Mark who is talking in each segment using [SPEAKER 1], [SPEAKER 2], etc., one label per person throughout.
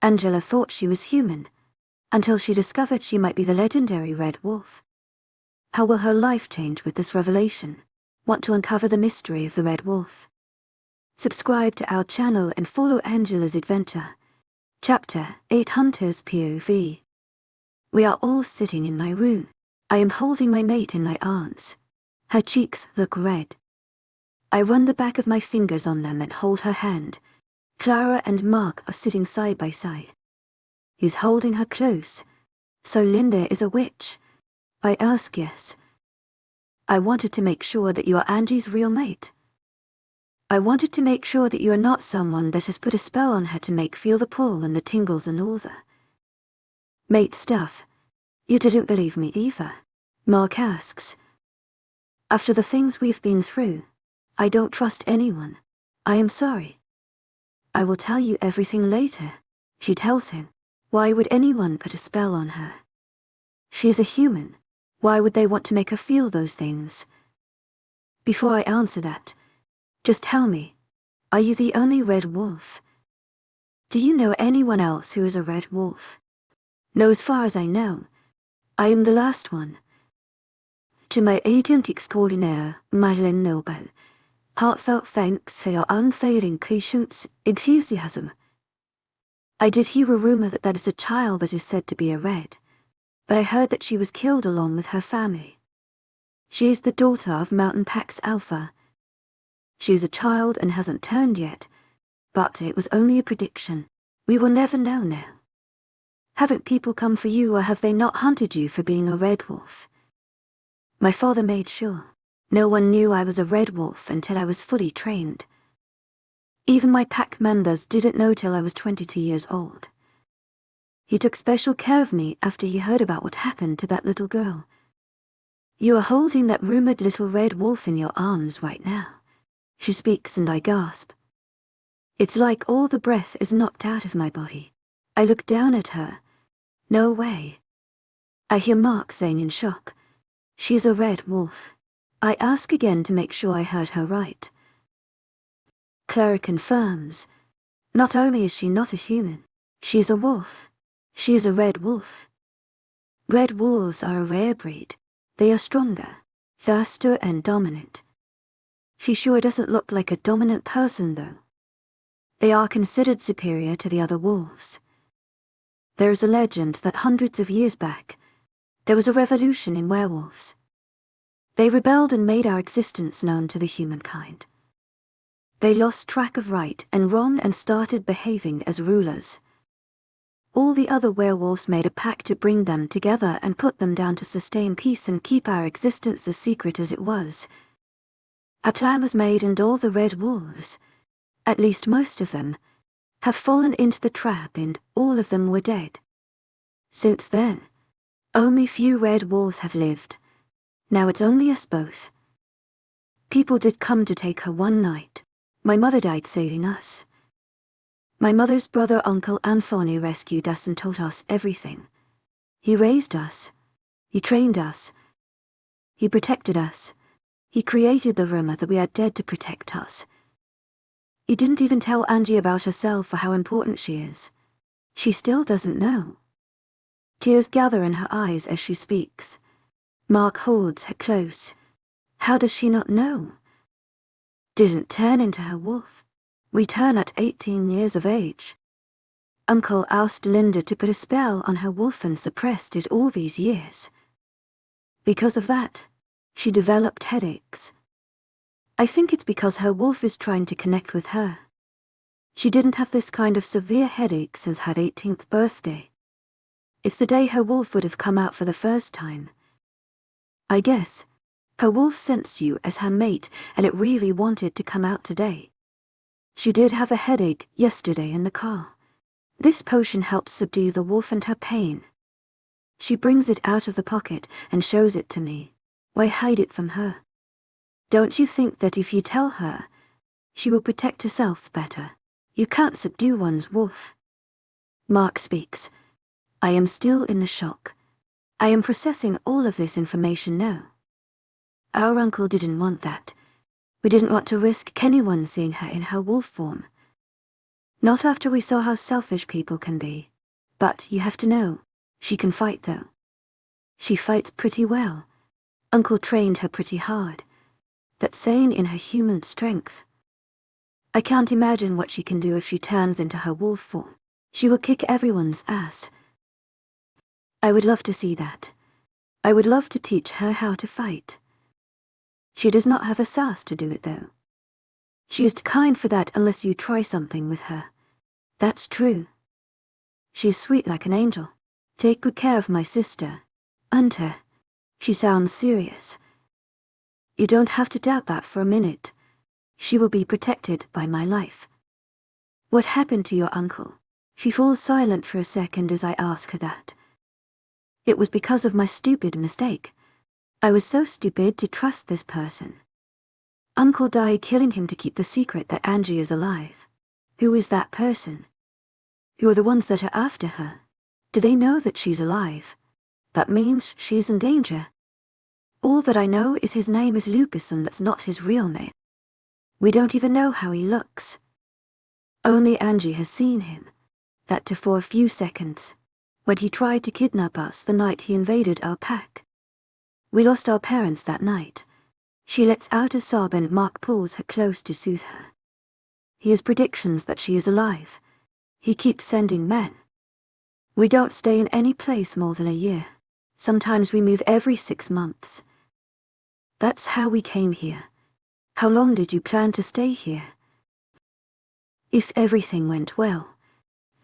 [SPEAKER 1] Angela thought she was human, until she discovered she might be the legendary Red Wolf. How will her life change with this revelation? Want to uncover the mystery of the Red Wolf? Subscribe to our channel and follow Angela's adventure. Chapter 8: Hunter's POV. We are all sitting in my room. I am holding my mate in my arms. Her cheeks look red. I run the back of my fingers on them and hold her hand. Clara and Mark are sitting side by side. He's holding her close. So Linda is a witch? I ask yes. I wanted to make sure that you are Angie's real mate. I wanted to make sure that you are not someone that has put a spell on her to make feel the pull and the tingles and all the mate stuff. You didn't believe me either, Mark asks. After the things we've been through, I don't trust anyone. I am sorry. I will tell you everything later, she tells him. Why would anyone put a spell on her? She is a human. Why would they want to make her feel those things? Before I answer that, just tell me, are you the only Red Wolf? Do you know anyone else who is a Red Wolf? No, as far as I know, I am the last one. To my agent extraordinaire, Madeleine Noble, heartfelt thanks for your unfailing patience, enthusiasm. I did hear a rumor that there is a child that is said to be a Red, but I heard that she was killed along with her family. She is the daughter of Mountain Pack's Alpha. She is a child and hasn't turned yet, but it was only a prediction. We will never know now. Haven't people come for you, or have they not hunted you for being a Red Wolf? My father made sure. No one knew I was a Red Wolf until I was fully trained. Even my pack members didn't know till I was 22 years old. He took special care of me after he heard about what happened to that little girl. You are holding that rumored little Red Wolf in your arms right now. She speaks and I gasp. It's like all the breath is knocked out of my body. I look down at her. No way. I hear Mark saying in shock, she's a Red Wolf. I ask again to make sure I heard her right. Clara confirms. Not only is she not a human, she is a wolf. She is a Red Wolf. Red wolves are a rare breed. They are stronger, faster and dominant. She sure doesn't look like a dominant person though. They are considered superior to the other wolves. There is a legend that hundreds of years back, there was a revolution in werewolves. They rebelled and made our existence known to the humankind. They lost track of right and wrong and started behaving as rulers. All the other werewolves made a pact to bring them together and put them down to sustain peace and keep our existence as secret as it was. A plan was made and all the Red Wolves, at least most of them, have fallen into the trap and all of them were dead. Since then, only few Red Wolves have lived. Now it's only us both. People did come to take her one night. My mother died saving us. My mother's brother Uncle Anthony rescued us and taught us everything. He raised us. He trained us. He protected us. He created the rumor that we are dead to protect us. He didn't even tell Angie about herself or how important she is. She still doesn't know. Tears gather in her eyes as she speaks. Mark holds her close. How does she not know? Didn't turn into her wolf. We turn at 18 years of age. Uncle asked Linda to put a spell on her wolf and suppressed it all these years. Because of that, she developed headaches. I think it's because her wolf is trying to connect with her. She didn't have this kind of severe headache since her 18th birthday. It's the day her wolf would have come out for the first time. I guess her wolf sensed you as her mate and it really wanted to come out today. She did have a headache yesterday in the car. This potion helps subdue the wolf and her pain. She brings it out of the pocket and shows it to me. Why hide it from her? Don't you think that if you tell her, she will protect herself better? You can't subdue one's wolf. Mark speaks. I am still in the shock. I am processing all of this information now. Our uncle didn't want that. We didn't want to risk anyone seeing her in her wolf form. Not after we saw how selfish people can be. But you have to know, she can fight though. She fights pretty well. Uncle trained her pretty hard. That's saying in her human strength. I can't imagine what she can do if she turns into her wolf form. She will kick everyone's ass. I would love to see that. I would love to teach her how to fight. She does not have a sass to do it though. She is too kind for that unless you try something with her. That's true. She's sweet like an angel. Take good care of my sister. Unter. She sounds serious. You don't have to doubt that for a minute. She will be protected by my life. What happened to your uncle? She falls silent for a second as I ask her that. It was because of my stupid mistake. I was so stupid to trust this person. Uncle died killing him to keep the secret that Angie is alive. Who is that person? Who are the ones that are after her? Do they know that she's alive? That means she's in danger. All that I know is his name is Lucas and that's not his real name. We don't even know how he looks. Only Angie has seen him. That too for a few seconds. When he tried to kidnap us the night he invaded our pack. We lost our parents that night. She lets out a sob and Mark pulls her close to soothe her. He has predictions that she is alive. He keeps sending men. We don't stay in any place more than a year. Sometimes we move every 6 months. That's how we came here. How long did you plan to stay here? If everything went well.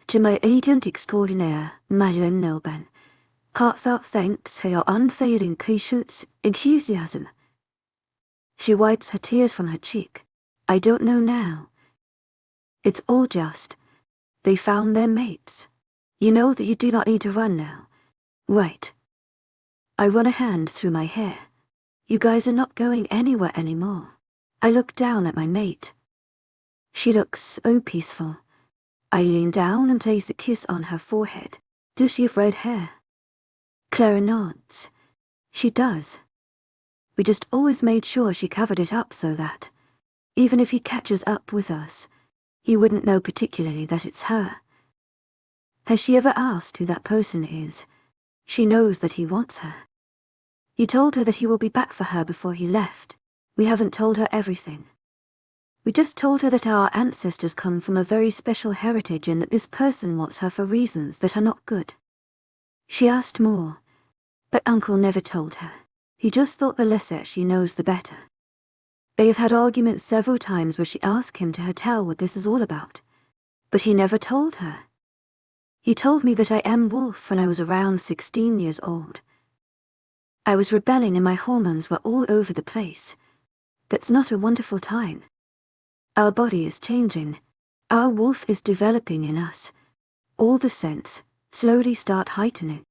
[SPEAKER 1] To my agent extraordinaire, Madeleine Nelban. Heartfelt thanks for your unfailing patience, enthusiasm. She wipes her tears from her cheek. I don't know now. It's all just. They found their mates. You know that you do not need to run now. Right. I run a hand through my hair. You guys are not going anywhere anymore. I look down at my mate. She looks so peaceful. I lean down and place a kiss on her forehead. Does she have red hair? Clara nods. She does. We just always made sure she covered it up so that, even if he catches up with us, he wouldn't know particularly that it's her. Has she ever asked who that person is? She knows that he wants her. He told her that he will be back for her before he left. We haven't told her everything. We just told her that our ancestors come from a very special heritage and that this person wants her for reasons that are not good. She asked more, but Uncle never told her. He just thought the lesser she knows the better. They have had arguments several times where she asked him to tell what this is all about, but he never told her. He told me that I am wolf when I was around 16 years old. I was rebelling and my hormones were all over the place. That's not a wonderful time. Our body is changing. Our wolf is developing in us. All the scents slowly start heightening.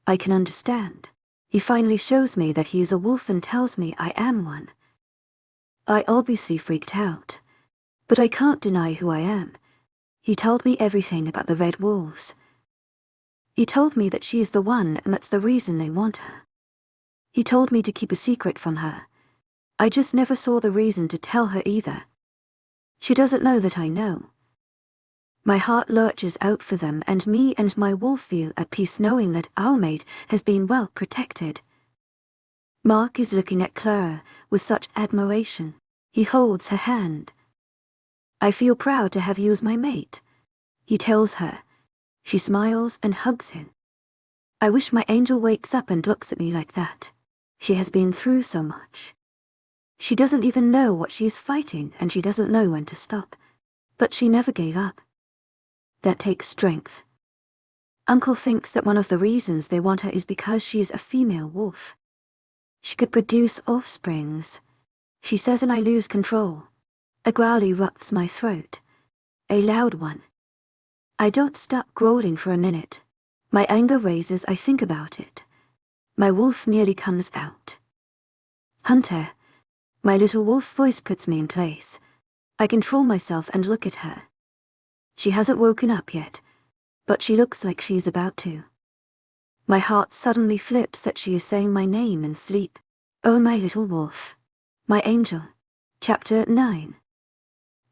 [SPEAKER 1] I can understand. He finally shows me that he is a wolf and tells me I am one. I obviously freaked out, but I can't deny who I am. He told me everything about the red wolves. He told me that she is the one and that's the reason they want her. He told me to keep a secret from her. I just never saw the reason to tell her either. She doesn't know that I know. My heart lurches out for them and me and my wolf feel at peace knowing that our mate has been well protected. Mark is looking at Clara with such admiration. He holds her hand. I feel proud to have you as my mate. He tells her. She smiles and hugs him. I wish my angel wakes up and looks at me like that. She has been through so much. She doesn't even know what she is fighting and she doesn't know when to stop. But she never gave up. That takes strength. Uncle thinks that one of the reasons they want her is because she is a female wolf. She could produce offsprings. She says and I lose control. A growl erupts my throat. A loud one. I don't stop growling for a minute. My anger raises, I think about it. My wolf nearly comes out. Hunter. My little wolf voice puts me in place. I control myself and look at her. She hasn't woken up yet, but she looks like she is about to. My heart suddenly flips that she is saying my name in sleep. Oh, my little wolf. My angel. Chapter 9.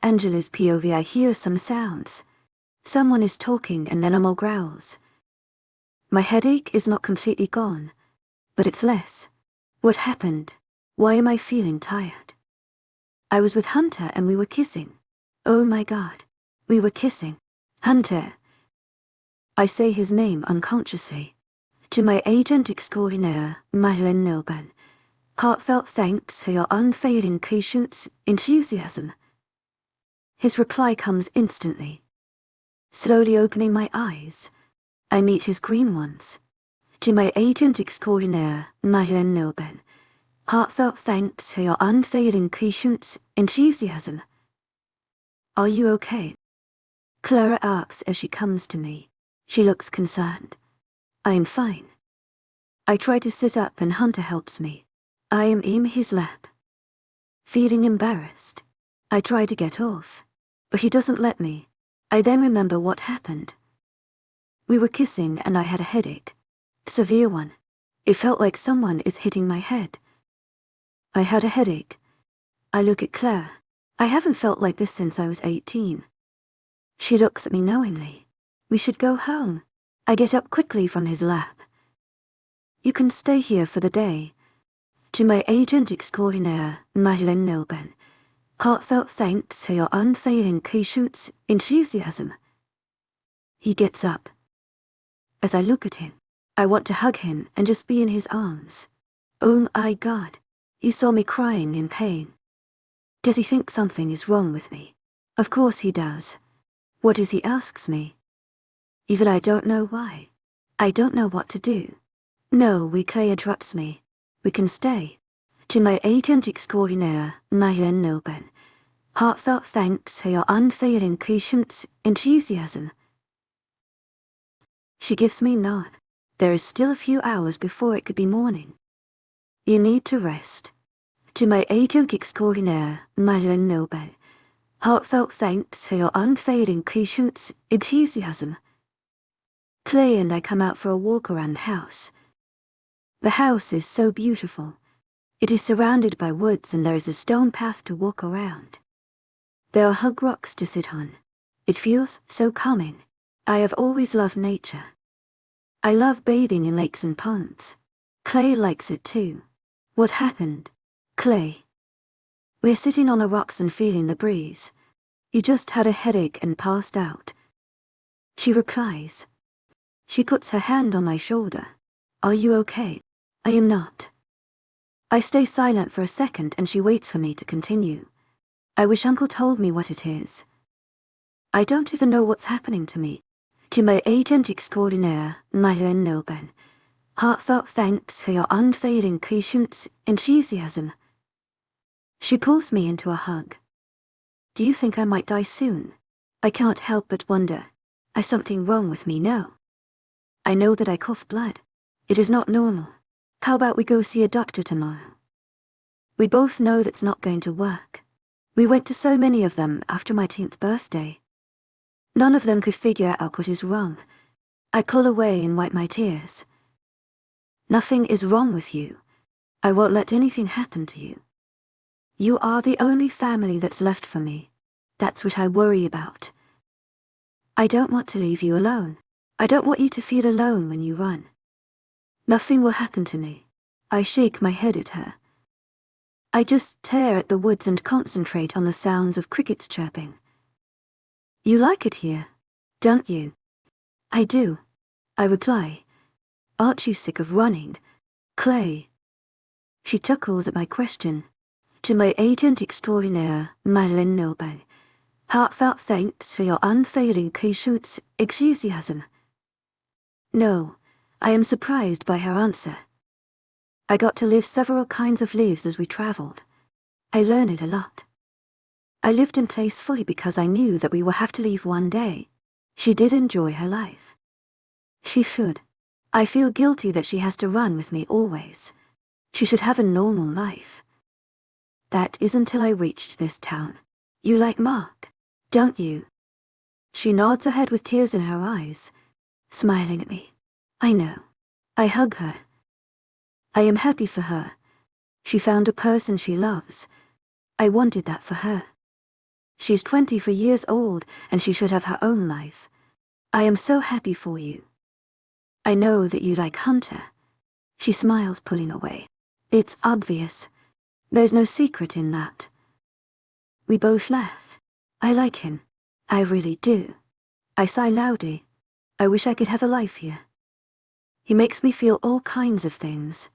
[SPEAKER 1] Angela's POV. I hear some sounds. Someone is talking and then more growls. My headache is not completely gone, but it's less. What happened? Why am I feeling tired? I was with Hunter and we were kissing. Oh my god. We were kissing. Hunter. I say his name unconsciously. To my agent extraordinaire, Madeleine Nilban. Heartfelt thanks for your unfailing patience, enthusiasm. His reply comes instantly. Slowly opening my eyes, I meet his green ones. To my agent extraordinaire, Madeleine Nilban. Heartfelt thanks for your unfailing patience, enthusiasm. Are you okay? Clara asks as she comes to me. She looks concerned. I am fine. I try to sit up and Hunter helps me. I am in his lap. Feeling embarrassed, I try to get off, but he doesn't let me. I then remember what happened. We were kissing and I had a headache. Severe one. It felt like someone is hitting my head. I had a headache. I look at Clara. I haven't felt like this since I was 18. She looks at me knowingly. We should go home. I get up quickly from his lap. You can stay here for the day. To my agent extraordinaire, Madeleine Nilban. Heartfelt thanks for your unfailing patience, enthusiasm. He gets up. As I look at him, I want to hug him and just be in his arms. Oh my god, he saw me crying in pain. Does he think something is wrong with me? Of course he does. What is he asks me? Even I don't know why. I don't know what to do. No, Clay interrupts me. We can stay. To my agent extraordinaire, Madeleine Nilban. Heartfelt thanks for your unfailing patience, enthusiasm. She gives me a nod. There is still a few hours before it could be morning. You need to rest. To my agent extraordinaire, Madeleine Nilban. Heartfelt thanks for your unfailing patience, enthusiasm. Clay and I come out for a walk around the house. The house is so beautiful. It is surrounded by woods and there is a stone path to walk around. There are hug rocks to sit on. It feels so calming. I have always loved nature. I love bathing in lakes and ponds. Clay likes it too. What happened? Clay. We're sitting on the rocks and feeling the breeze. You just had a headache and passed out. She replies. She puts her hand on my shoulder. Are you okay? I am not. I stay silent for a second and she waits for me to continue. I wish Uncle told me what it is. I don't even know what's happening to me. To my agent extraordinaire, Madeleine Nilban. Heartfelt thanks for your unfailing patience, enthusiasm. She pulls me into a hug. Do you think I might die soon? I can't help but wonder. Is something wrong with me now? I know that I cough blood. It is not normal. How about we go see a doctor tomorrow? We both know that's not going to work. We went to so many of them after my 10th birthday. None of them could figure out what is wrong. I pull away and wipe my tears. Nothing is wrong with you. I won't let anything happen to you. You are the only family that's left for me. That's what I worry about. I don't want to leave you alone. I don't want you to feel alone when you run. Nothing will happen to me. I shake my head at her. I just stare at the woods and concentrate on the sounds of crickets chirping. You like it here, don't you? I do. I reply. Aren't you sick of running, Clay? She chuckles at my question. To my agent extraordinaire, Madeleine Nilban. Heartfelt thanks for your unfailing patience, enthusiasm. No, I am surprised by her answer. I got to live several kinds of lives as we traveled. I learned a lot. I lived in place fully because I knew that we would have to leave one day. She did enjoy her life. She should. I feel guilty that she has to run with me always. She should have a normal life. That is until I reached this town. You like Mark, don't you? She nods her head with tears in her eyes, smiling at me. I know. I hug her. I am happy for her. She found a person she loves. I wanted that for her. She's 24 years old, and she should have her own life. I am so happy for you. I know that you like Hunter. She smiles, pulling away. It's obvious. There's no secret in that. We both laugh. I like him. I really do. I sigh loudly. I wish I could have a life here. He makes me feel all kinds of things.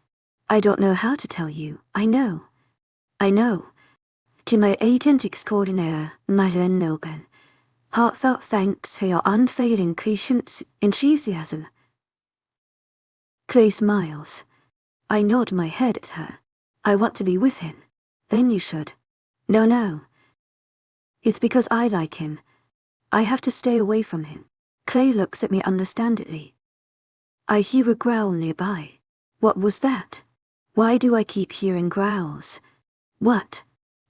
[SPEAKER 1] I don't know how to tell you. I know. To my agent extraordinaire, Madeleine Nobel, heartfelt thanks for your unfailing patience, enthusiasm. Clay smiles. I nod my head at her. I want to be with him. Then you should. No. It's because I like him. I have to stay away from him. Clay looks at me understandingly. I hear a growl nearby. What was that? Why do I keep hearing growls? What?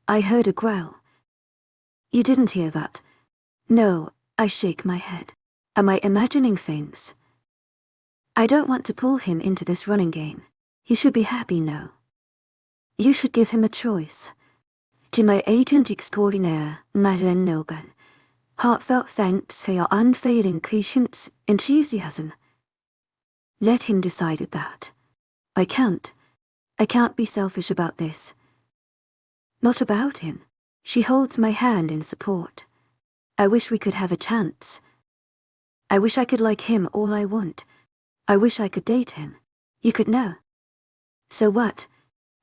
[SPEAKER 1] I heard a growl. You didn't hear that? No, I shake my head. Am I imagining things? I don't want to pull him into this running game. He should be happy now. You should give him a choice. To my agent extraordinaire, Madeleine Nobel, heartfelt thanks for your unfailing patience, enthusiasm. Let him decide that. I can't be selfish about this. Not about him. She holds my hand in support. I wish we could have a chance. I wish I could like him all I want. I wish I could date him. You could know. So what?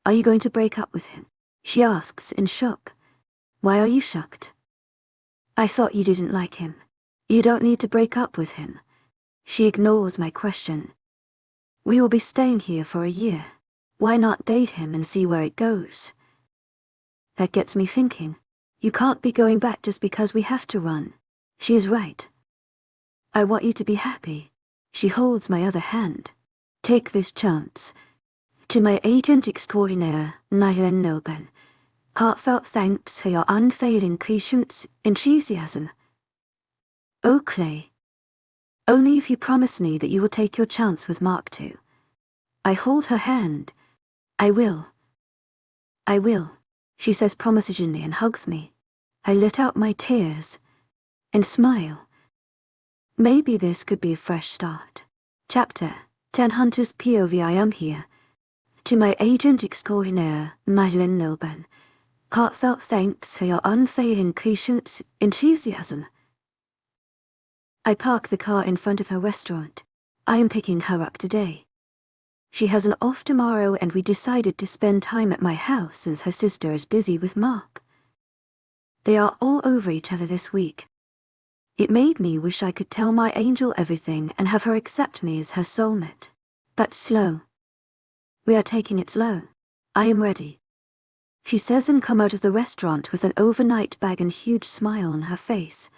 [SPEAKER 1] Are you going to break up with him? She asks in shock. Why are you shocked? I thought you didn't like him. You don't need to break up with him. She ignores my question. We will be staying here for a year. Why not date him and see where it goes? That gets me thinking. You can't be going back just because we have to run. She is right. I want you to be happy. She holds my other hand. Take this chance. To my agent extraordinaire, Madeleine Nobel, heartfelt thanks for your unfailing patience, enthusiasm. Oh, Clay. Only if you promise me that you will take your chance with Mark too. I hold her hand. I will. She says promisingly and hugs me. I let out my tears and smile. Maybe this could be a fresh start. Chapter 10 Hunter's POV. I am here. To my agent extraordinaire, Madeleine Nobel, heartfelt thanks for your unfailing patience, enthusiasm. I park the car in front of her restaurant. I am picking her up today. She has an off tomorrow and we decided to spend time at my house since her sister is busy with Mark. They are all over each other this week. It made me wish I could tell my angel everything and have her accept me as her soulmate. But slow. We are taking it slow. I am ready. She says and come out of the restaurant with an overnight bag and huge smile on her face.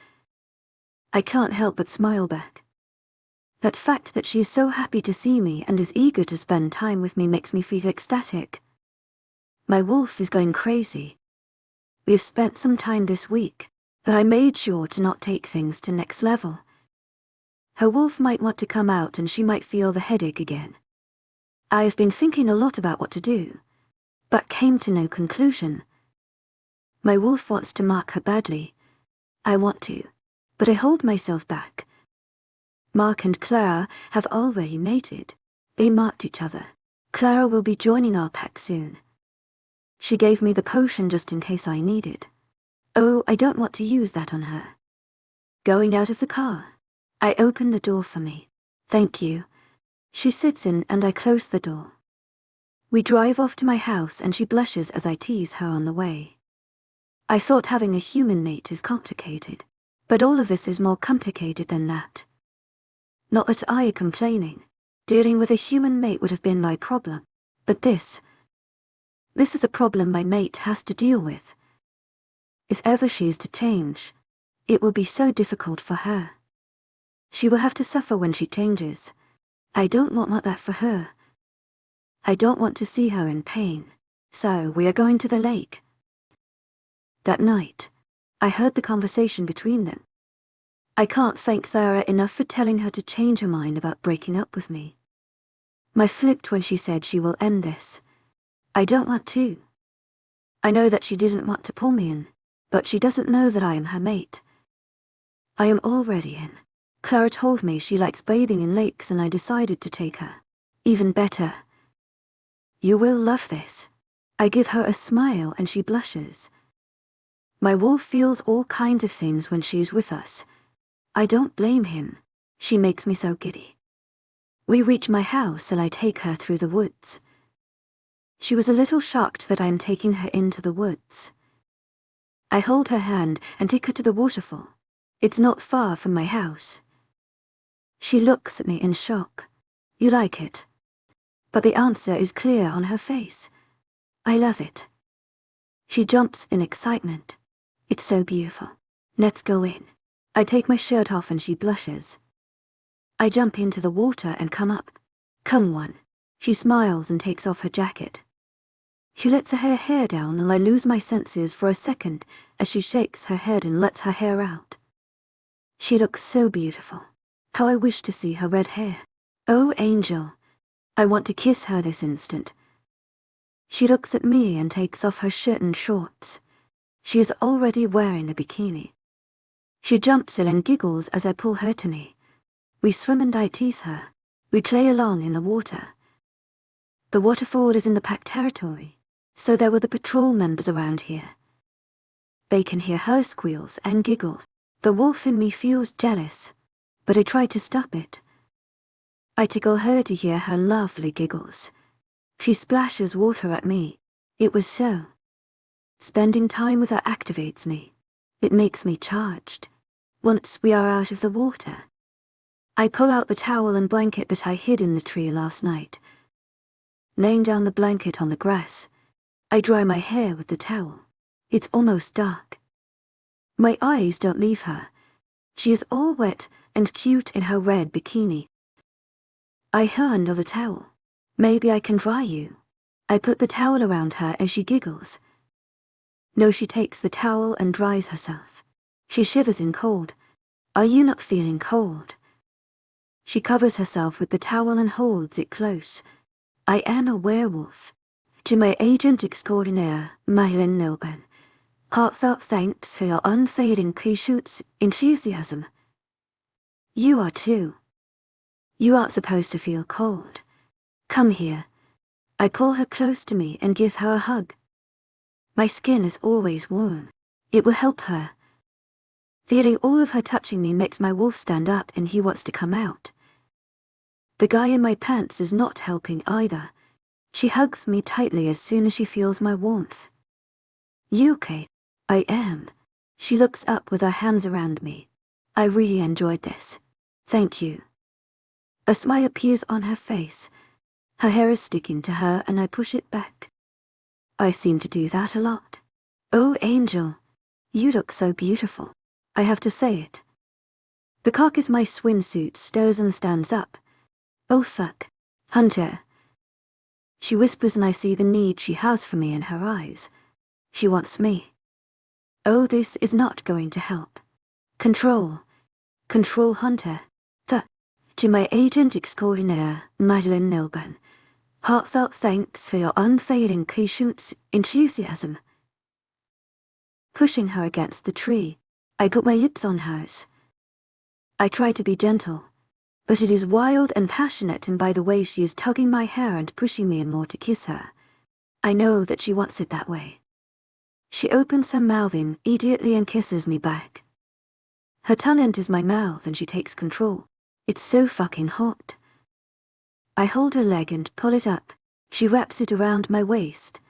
[SPEAKER 1] I can't help but smile back. That fact that she is so happy to see me and is eager to spend time with me makes me feel ecstatic. My wolf is going crazy. We have spent some time this week, but I made sure to not take things to next level. Her wolf might want to come out and she might feel the headache again. I have been thinking a lot about what to do, but came to no conclusion. My wolf wants to mark her badly. I want to, but I hold myself back. Mark and Clara have already mated. They marked each other. Clara will be joining our pack soon. She gave me the potion just in case I need it. Oh, I don't want to use that on her. Going out of the car. I open the door for me. Thank you. She sits in and I close the door. We drive off to my house and she blushes as I tease her on the way. I thought having a human mate is complicated, but all of this is more complicated than that. Not that I am complaining. Dealing with a human mate would have been my problem, but this is a problem my mate has to deal with. If ever she is to change, it will be so difficult for her. She will have to suffer when she changes. I don't want that for her. I don't want to see her in pain, so we are going to the lake. That night, I heard the conversation between them. I can't thank Clara enough for telling her to change her mind about breaking up with me. My flipped when she said she will end this. I don't want to. I know that she didn't want to pull me in, But she doesn't know that I am her mate. I am already in. Clara told me she likes bathing in lakes and I decided to take her. Even better. You will love this. I give her a smile and she blushes. My wolf feels all kinds of things when she is with us. I don't blame him. She makes me so giddy. We reach my house and I take her through the woods. She was a little shocked that I am taking her into the woods. I hold her hand and take her to the waterfall. It's not far from my house. She looks at me in shock. You like it? But the answer is clear on her face. I love it. She jumps in excitement. It's so beautiful. Let's go in. I take my shirt off and she blushes. I jump into the water and come up. Come on. She smiles and takes off her jacket. She lets her hair down and I lose my senses for a second as she shakes her head and lets her hair out. She looks so beautiful. How I wish to see her red hair. Oh, angel. I want to kiss her this instant. She looks at me and takes off her shirt and shorts. She is already wearing a bikini. She jumps in and giggles as I pull her to me. We swim and I tease her. We play along in the water. The waterfall is in the pack territory, so there were the patrol members around here. They can hear her squeals and giggle. The wolf in me feels jealous, but I try to stop it. I tickle her to hear her lovely giggles. She splashes water at me. It was so. Spending time with her activates me. It makes me charged. Once we are out of the water, I pull out the towel and blanket that I hid in the tree last night. Laying down the blanket on the grass, I dry my hair with the towel. It's almost dark. My eyes don't leave her. She is all wet and cute in her red bikini. I handle the towel. Maybe I can dry you. I put the towel around her and she giggles. No, she takes the towel and dries herself. She shivers in cold. Are you not feeling cold? She covers herself with the towel and holds it close. I am a werewolf. To my agent extraordinaire, Madeline Nilben, heartfelt thanks for your unfading patience, enthusiasm. You are too. You aren't supposed to feel cold. Come here. I pull her close to me and give her a hug. My skin is always warm. It will help her. Feeling all of her touching me makes my wolf stand up and he wants to come out. The guy in my pants is not helping either. She hugs me tightly as soon as she feels my warmth. You okay? I am. She looks up with her hands around me. I really enjoyed this. Thank you. A smile appears on her face. Her hair is sticking to her and I push it back. I seem to do that a lot. Oh, Angel. You look so beautiful. I have to say it. The cock in my swimsuit stirs and stands up. Oh fuck. Hunter. She whispers and I see the need she has for me in her eyes. She wants me. Oh, this is not going to help. Control. Control, Hunter. To my agent extraordinaire, Madeline Nilben, heartfelt thanks for your unfailing patience, enthusiasm. Pushing her against the tree, I put my lips on hers. I try to be gentle, but it is wild and passionate, and by the way she is tugging my hair and pushing me in more to kiss her, I know that she wants it that way. She opens her mouth immediately and kisses me back. Her tongue enters my mouth and she takes control. It's so fucking hot. I hold her leg and pull it up. She wraps it around my waist.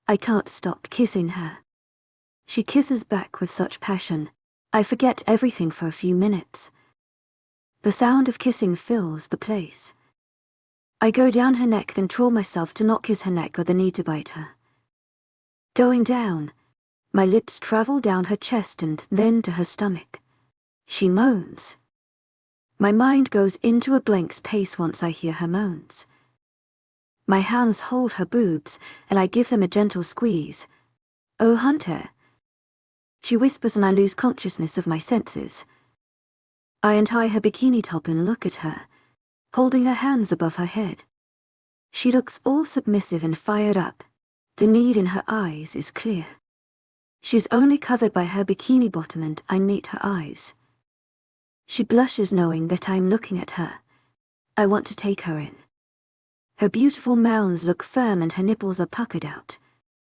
[SPEAKER 1] I can't stop kissing her. She kisses back with such passion. I forget everything for a few minutes. The sound of kissing fills the place. I go down her neck, control myself to not kiss her neck or the need to bite her. Going down, my lips travel down her chest and then to her stomach. She moans. My mind goes into a blank space once I hear her moans. My hands hold her boobs, and I give them a gentle squeeze. Oh, Hunter. She whispers and I lose consciousness of my senses. I untie her bikini top and look at her, holding her hands above her head. She looks all submissive and fired up. The need in her eyes is clear. She's only covered by her bikini bottom and I meet her eyes. She blushes knowing that I'm looking at her. I want to take her in. Her beautiful mounds look firm and her nipples are puckered out,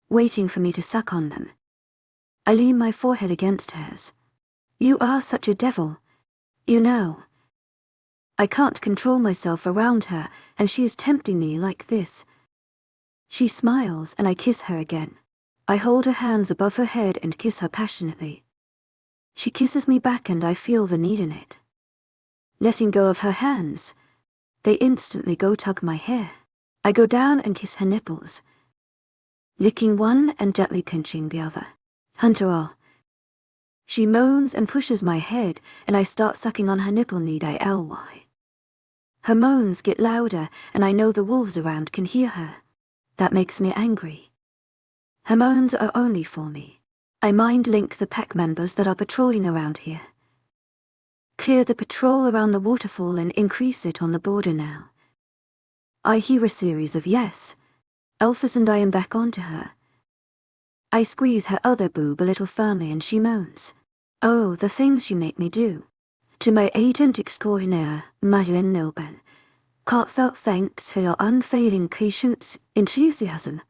[SPEAKER 1] waiting for me to suck on them. I lean my forehead against hers. You are such a devil. You know. I can't control myself around her, and she is tempting me like this. She smiles and I kiss her again. I hold her hands above her head and kiss her passionately. She kisses me back and I feel the need in it. Letting go of her hands, they instantly go tug my hair. I go down and kiss her nipples, licking one and gently pinching the other. Hunter. She moans and pushes my head, and I start sucking on her nipple ly. Her moans get louder, and I know the wolves around can hear her. That makes me angry. Her moans are only for me. I mind link the pack members that are patrolling around here. Clear the patrol around the waterfall and increase it on the border now. I hear a series of yes. Alphas and I am back onto her. I squeeze her other boob a little firmly and she moans. Oh, the things you make me do. To my agent extraordinaire, Madeleine Nilben. Heartfelt thanks for your unfailing patience, enthusiasm.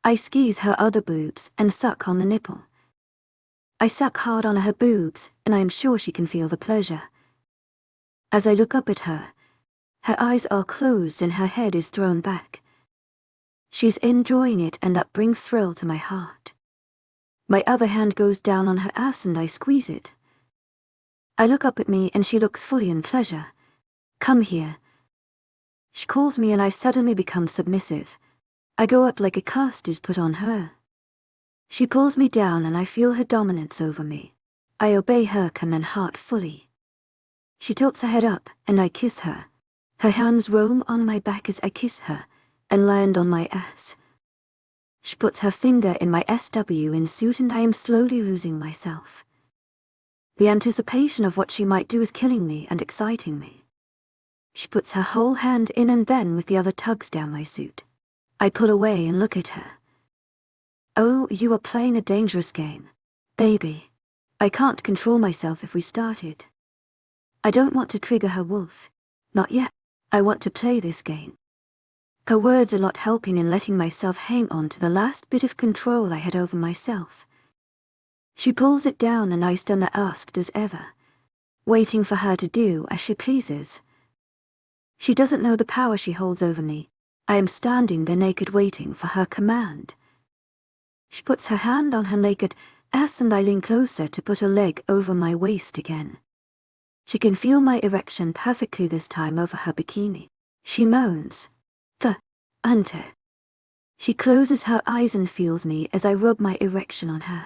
[SPEAKER 1] I squeeze her other boobs and suck on the nipple. I suck hard on her boobs, and I am sure she can feel the pleasure. As I look up at her, her eyes are closed and her head is thrown back. She's enjoying it and that brings thrill to my heart. My other hand goes down on her ass and I squeeze it. I look up at me and she looks fully in pleasure. Come here. She calls me and I suddenly become submissive. I go up like a cast is put on her. She pulls me down and I feel her dominance over me. I obey her command heart fully. She tilts her head up and I kiss her. Her hands roam on my back as I kiss her and land on my ass. She puts her finger in my SW in suit and I am slowly losing myself. The anticipation of what she might do is killing me and exciting me. She puts her whole hand in and then with the other tugs down my suit. I pull away and look at her. Oh, you are playing a dangerous game. Baby. I can't control myself if we started. I don't want to trigger her wolf. Not yet. I want to play this game. Her words are not helping in letting myself hang on to the last bit of control I had over myself. She pulls it down and I stand there asked as ever, waiting for her to do as she pleases. She doesn't know the power she holds over me. I am standing there naked waiting for her command. She puts her hand on her naked ass and I lean closer to put her leg over my waist again. She can feel my erection perfectly this time over her bikini. She moans. Hunter. She closes her eyes and feels me as I rub my erection on her.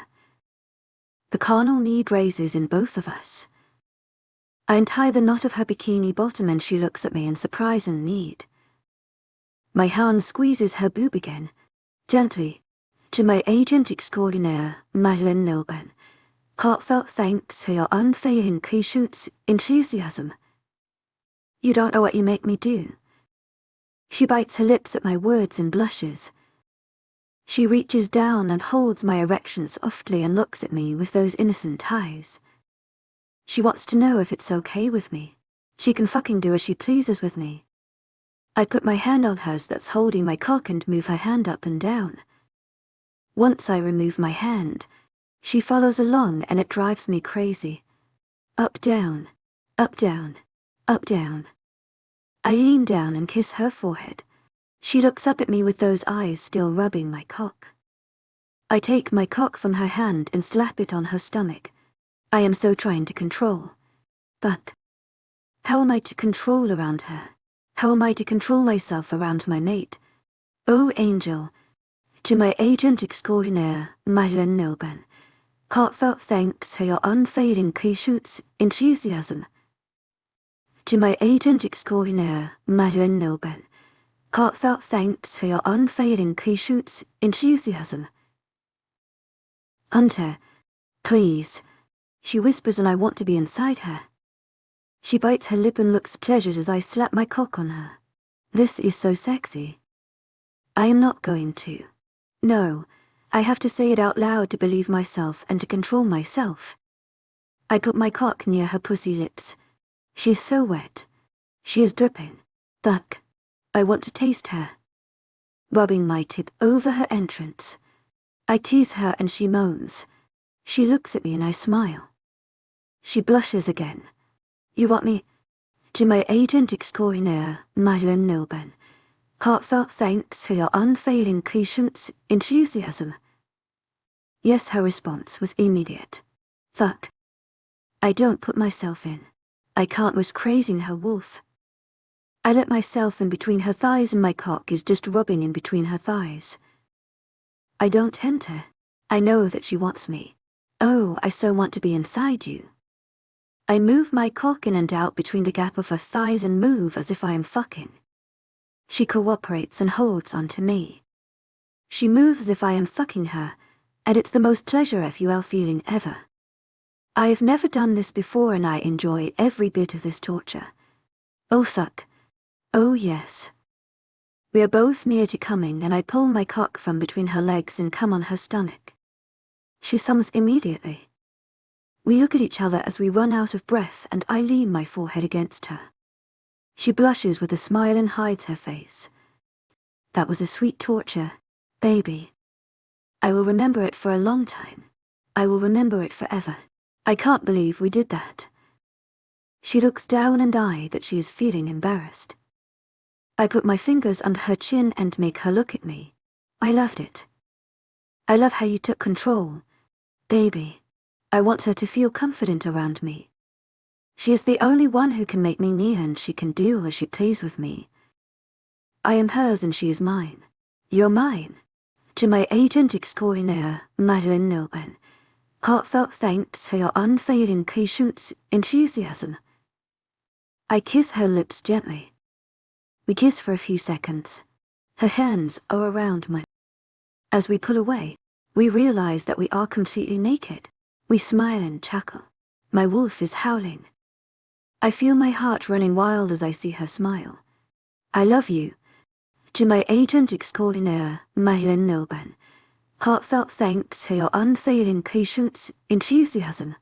[SPEAKER 1] The carnal need raises in both of us. I untie the knot of her bikini bottom and she looks at me in surprise and need. My hand squeezes her boob again, gently. To my agent extraordinaire, Madeleine Nilben. Heartfelt thanks for your unfailing patience, enthusiasm. You don't know what you make me do. She bites her lips at my words and blushes. She reaches down and holds my erection softly and looks at me with those innocent eyes. She wants to know if it's okay with me. She can fucking do as she pleases with me. I put my hand on hers that's holding my cock and move her hand up and down. Once I remove my hand, she follows along and it drives me crazy. Up, down, up, down, up, down. I lean down and kiss her forehead. She looks up at me with those eyes still rubbing my cock. I take my cock from her hand and slap it on her stomach. I am so trying to control. But how am I to control around her? How am I to control myself around my mate? Oh, angel. To my agent extraordinaire, Madeleine Nilben. Heartfelt thanks for your unfailing patience, enthusiasm. To my agent extraordinaire, Madeleine Nilben. Heartfelt thanks for your unfailing patience, enthusiasm. Hunter, please. She whispers and I want to be inside her. She bites her lip and looks pleasured as I slap my cock on her. This is so sexy. I am not going to. No, I have to say it out loud to believe myself and to control myself. I put my cock near her pussy lips. She is so wet. She is dripping. Thuck. I want to taste her. Rubbing my tip over her entrance. I tease her and she moans. She looks at me and I smile. She blushes again. You want me? To my agent extraordinaire, Madeleine Nilben. Heartfelt thanks for your unfailing patience, enthusiasm. Yes, her response was immediate. Fuck. I don't put myself in. I can't risk crazing her wolf. I let myself in between her thighs and my cock is just rubbing in between her thighs. I don't enter. I know that she wants me. Oh, I so want to be inside you. I move my cock in and out between the gap of her thighs and move as if I am fucking. She cooperates and holds on to me. She moves as if I am fucking her, and it's the most pleasure FUL feeling ever. I have never done this before and I enjoy every bit of this torture. Oh fuck. Oh yes. We are both near to coming and I pull my cock from between her legs and come on her stomach. She sums immediately. We look at each other as we run out of breath and I lean my forehead against her. She blushes with a smile and hides her face. That was a sweet torture, baby. I will remember it for a long time. I will remember it forever. I can't believe we did that. She looks down and I that she is feeling embarrassed. I put my fingers under her chin and make her look at me. I loved it. I love how you took control, baby. I want her to feel confident around me. She is the only one who can make me near and she can do as she please with me. I am hers and she is mine. You're mine. To my agent extraordinaire, Madeleine Nilben. Heartfelt thanks for your unfailing patience, enthusiasm. I kiss her lips gently. We kiss for a few seconds. Her hands are around mine. As we pull away, we realize that we are completely naked. We smile and chuckle. My wolf is howling. I feel my heart running wild as I see her smile. I love you. To my agent extraordinaire, Madeleine Nilben. Heartfelt thanks for your unfailing patience, enthusiasm.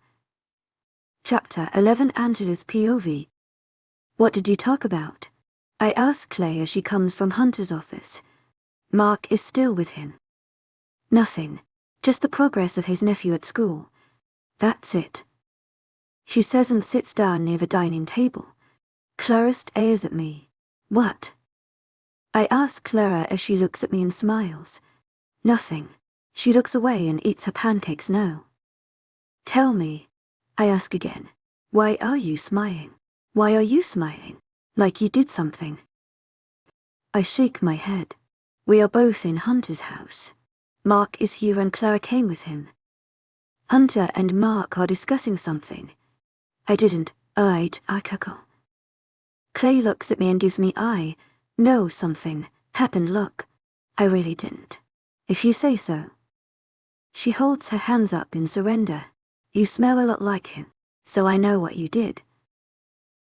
[SPEAKER 1] Chapter 11 Angela's POV. What did you talk about? I ask Clay as she comes from Hunter's office. Mark is still with him. Nothing. Just the progress of his nephew at school. That's it. She says and sits down near the dining table. Clara stares at me. What? I ask Clara as she looks at me and smiles. Nothing. She looks away and eats her pancakes now. Tell me, I ask again. Why are you smiling? Why are you smiling? Like you did something. I shake my head. We are both in Hunter's house. Mark is here and Clara came with him. Hunter and Mark are discussing something. I didn't, I cackle. Clay looks at me and gives me know something happened look. I really didn't. If you say so. She holds her hands up in surrender. You smell a lot like him, so I know what you did.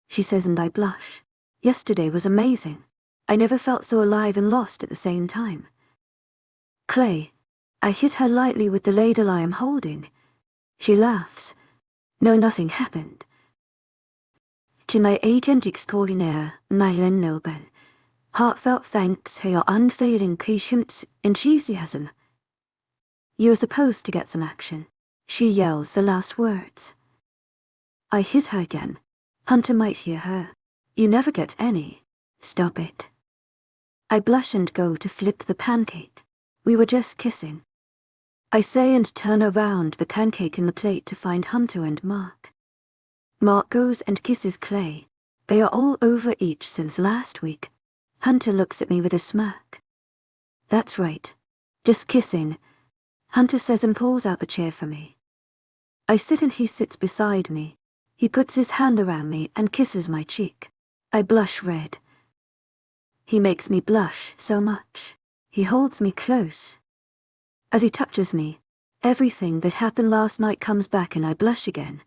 [SPEAKER 1] She says and I blush. Yesterday was amazing. I never felt so alive and lost at the same time. Clay, I hit her lightly with the ladle I am holding. She laughs. No, nothing happened. To my agent extraordinaire, Madeleine Nilben. Heartfelt thanks for your unfailing patience, enthusiasm. You are supposed to get some action. She yells the last words. I hit her again. Hunter might hear her. You never get any. Stop it. I blush and go to flip the pancake. We were just kissing. I say and turn around the pancake in the plate to find Hunter and Mark. Mark goes and kisses Clay. They are all over each since last week. Hunter looks at me with a smirk. That's right. Just kissing. Hunter says and pulls out the chair for me. I sit and he sits beside me. He puts his hand around me and kisses my cheek. I blush red. He makes me blush so much. He holds me close. As he touches me, everything that happened last night comes back and I blush again.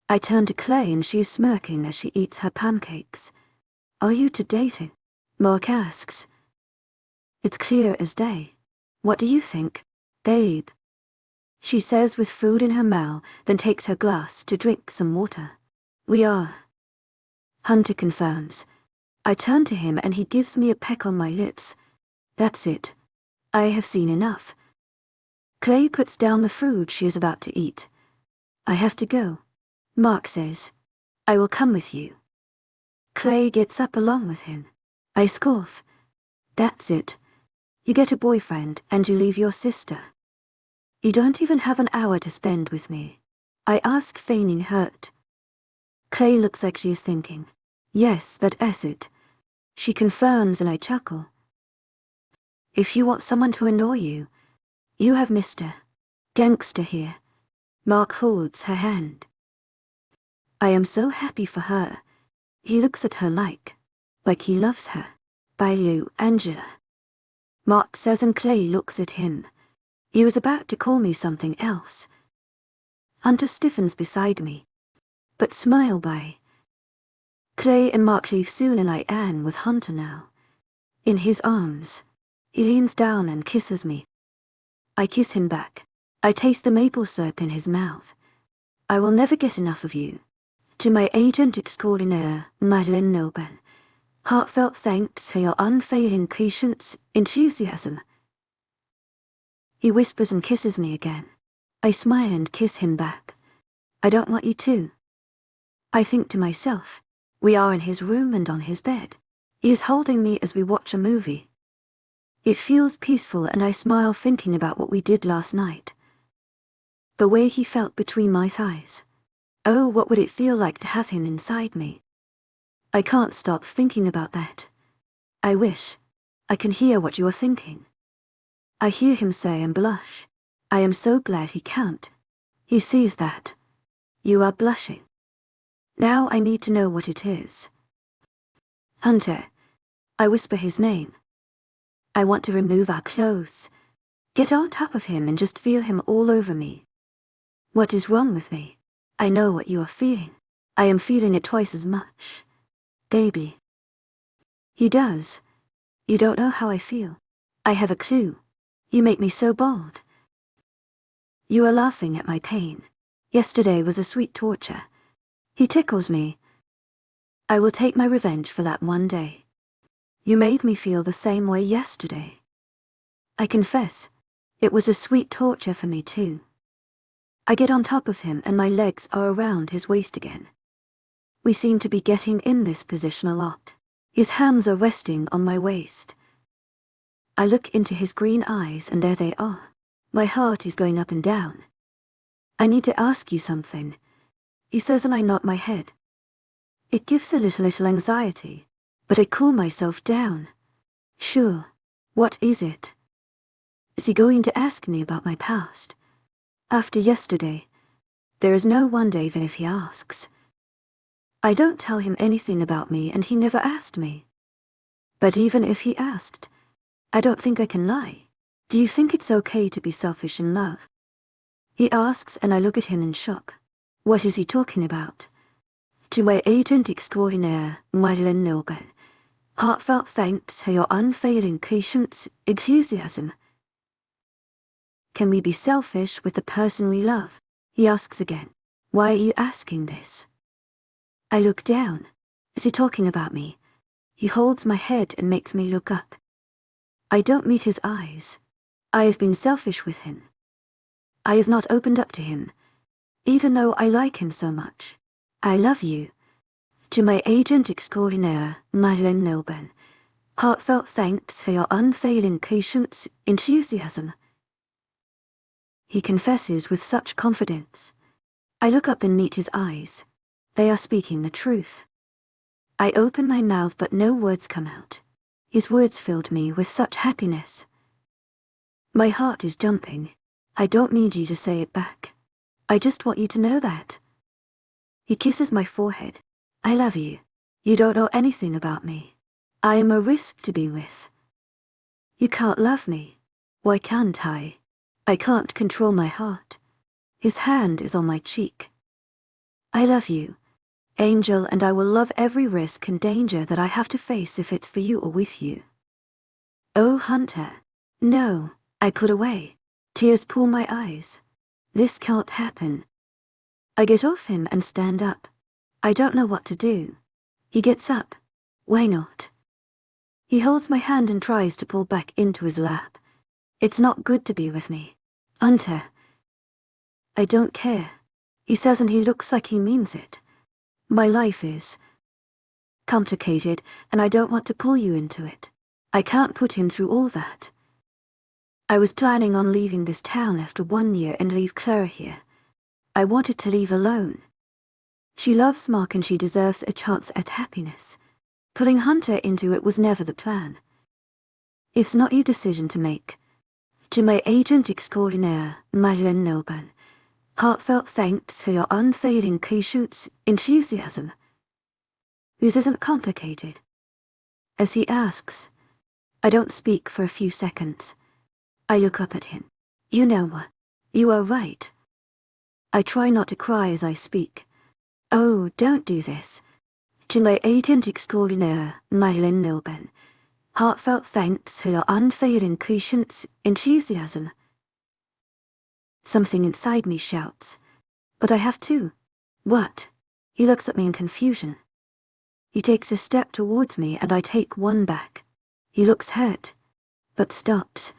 [SPEAKER 1] I turn to Clay and she is smirking as she eats her pancakes. Are you two dating? Mark asks. It's clear as day. What do you think? Babe, she says with food in her mouth, then takes her glass to drink some water. We are. Hunter confirms. I turn to him and he gives me a peck on my lips. That's it. I have seen enough. Clay puts down the food she is about to eat. I have to go. Mark says, I will come with you. Clay gets up along with him. I scoff. That's it. You get a boyfriend and you leave your sister. You don't even have an hour to spend with me. I ask, feigning hurt. Clay looks like she is thinking. Yes, that's it. She confirms and I chuckle. If you want someone to annoy you, you have Mr. Gangster here. Mark holds her hand. I am so happy for her. He looks at her like he loves her. By you, Angela. Mark says and Clay looks at him. He was about to call me something else. Hunter stiffens beside me. But smile by. Clay and Mark leave soon and I am with Hunter now. In his arms. He leans down and kisses me. I kiss him back. I taste the maple syrup in his mouth. I will never get enough of you. To my agent extraordinaire, Madeleine Nilben. Heartfelt thanks for your unfailing patience, enthusiasm. He whispers and kisses me again. I smile and kiss him back. I don't want you to. I think to myself, we are in his room and on his bed. He is holding me as we watch a movie. It feels peaceful and I smile thinking about what we did last night. The way he felt between my thighs. Oh, what would it feel like to have him inside me? I can't stop thinking about that. I wish. I can hear what you are thinking. I hear him say and blush. I am so glad he can't. He sees that. You are blushing. Now I need to know what it is. Hunter. I whisper his name. I want to remove our clothes. Get on top of him and just feel him all over me. What is wrong with me? I know what you are feeling. I am feeling it twice as much. Baby. He does. You don't know how I feel. I have a clue. You make me so bold. You are laughing at my pain. Yesterday was a sweet torture. He tickles me. I will take my revenge for that one day. You made me feel the same way yesterday. I confess, it was a sweet torture for me too. I get on top of him and my legs are around his waist again. We seem to be getting in this position a lot. His hands are resting on my waist. I look into his green eyes and there they are. My heart is going up and down. I need to ask you something, he says, and I nod my head. It gives a little anxiety, but I cool myself down. Sure, what is it? Is he going to ask me about my past? After yesterday, there is no wonder even if he asks. I don't tell him anything about me and he never asked me. But even if he asked, I don't think I can lie. Do you think it's okay to be selfish in love? He asks and I look at him in shock. What is he talking about? To my agent extraordinaire, Madeleine Nilben. Heartfelt thanks for your unfailing patience, enthusiasm. Can we be selfish with the person we love? He asks again. Why are you asking this? I look down. Is he talking about me? He holds my head and makes me look up. I don't meet his eyes. I have been selfish with him. I have not opened up to him, even though I like him so much. I love you. To my agent extraordinaire, Madeleine Nilben. Heartfelt thanks for your unfailing patience, enthusiasm. He confesses with such confidence. I look up and meet his eyes. They are speaking the truth. I open my mouth but no words come out. His words filled me with such happiness. My heart is jumping. I don't need you to say it back. I just want you to know that. He kisses my forehead. I love you. You don't know anything about me. I am a risk to be with. You can't love me. Why can't I? I can't control my heart. His hand is on my cheek. I love you, Angel, and I will love every risk and danger that I have to face if it's for you or with you. Oh, Hunter. No, I put away. Tears pool my eyes. This can't happen. I get off him and stand up. I don't know what to do. He gets up. Why not? He holds my hand and tries to pull back into his lap. It's not good to be with me. Unter. I don't care. He says, and he looks like he means it. My life is complicated, and I don't want to pull you into it. I can't put him through all that. I was planning on leaving this town after 1 year and leave Clara here. I wanted to leave alone. She loves Mark and she deserves a chance at happiness. Pulling Hunter into it was never the plan. It's not your decision to make. To my agent extraordinaire, Madeleine Nobel, heartfelt thanks for your unfailing patience, enthusiasm. This isn't complicated. As he asks, I don't speak for a few seconds. I look up at him. You know what? You are right. I try not to cry as I speak. Oh, don't do this. To my agent extraordinaire, Madeleine Nobel, heartfelt thanks for your unfailing patience, enthusiasm. Something inside me shouts, but I have to. What? He looks at me in confusion. He takes a step towards me and I take one back. He looks hurt, but stops.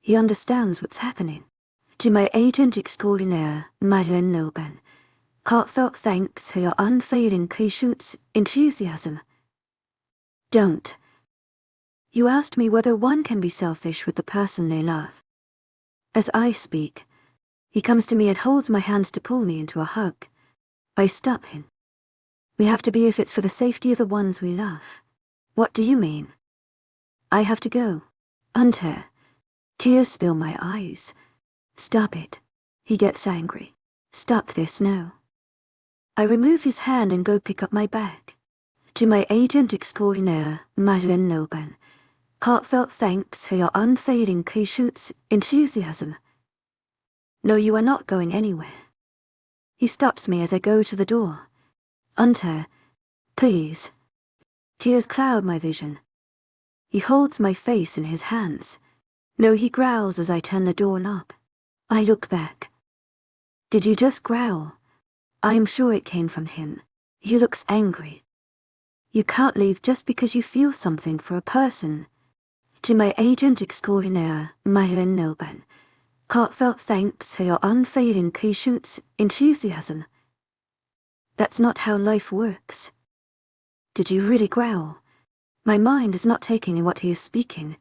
[SPEAKER 1] He understands what's happening. To my agent extraordinaire, Madeleine Nobel, heartfelt thanks for your unfailing patience, enthusiasm. Don't. You asked me whether one can be selfish with the person they love. As I speak, he comes to me and holds my hands to pull me into a hug. I stop him. We have to be if it's for the safety of the ones we love. What do you mean? I have to go. Unter. Tears spill my eyes. Stop it. He gets angry. Stop this now. I remove his hand and go pick up my bag. To my agent extraordinaire, Madeleine Nobel, heartfelt thanks for your unfailing patience, enthusiasm. No, you are not going anywhere. He stops me as I go to the door. Unter, please. Tears cloud my vision. He holds my face in his hands. No, he growls as I turn the door knob. I look back. Did you just growl? I am sure it came from him. He looks angry. You can't leave just because you feel something for a person. To my agent extraordinaire, Madeleine Nobel, heartfelt thanks for your unfailing patience, enthusiasm. That's not how life works. Did you really growl? My mind is not taking in what he is speaking.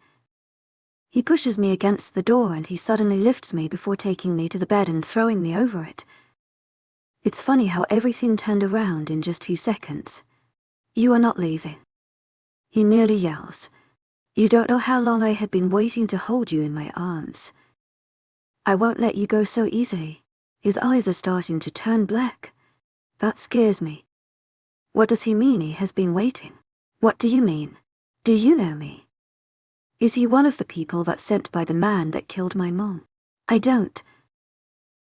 [SPEAKER 1] He pushes me against the door and he suddenly lifts me before taking me to the bed and throwing me over it. It's funny how everything turned around in just few seconds. You are not leaving. He merely yells. You don't know how long I had been waiting to hold you in my arms. I won't let you go so easily. His eyes are starting to turn black. That scares me. What does he mean he has been waiting? What do you mean? Do you know me? Is he one of the people that's sent by the man that killed my mom? I don't.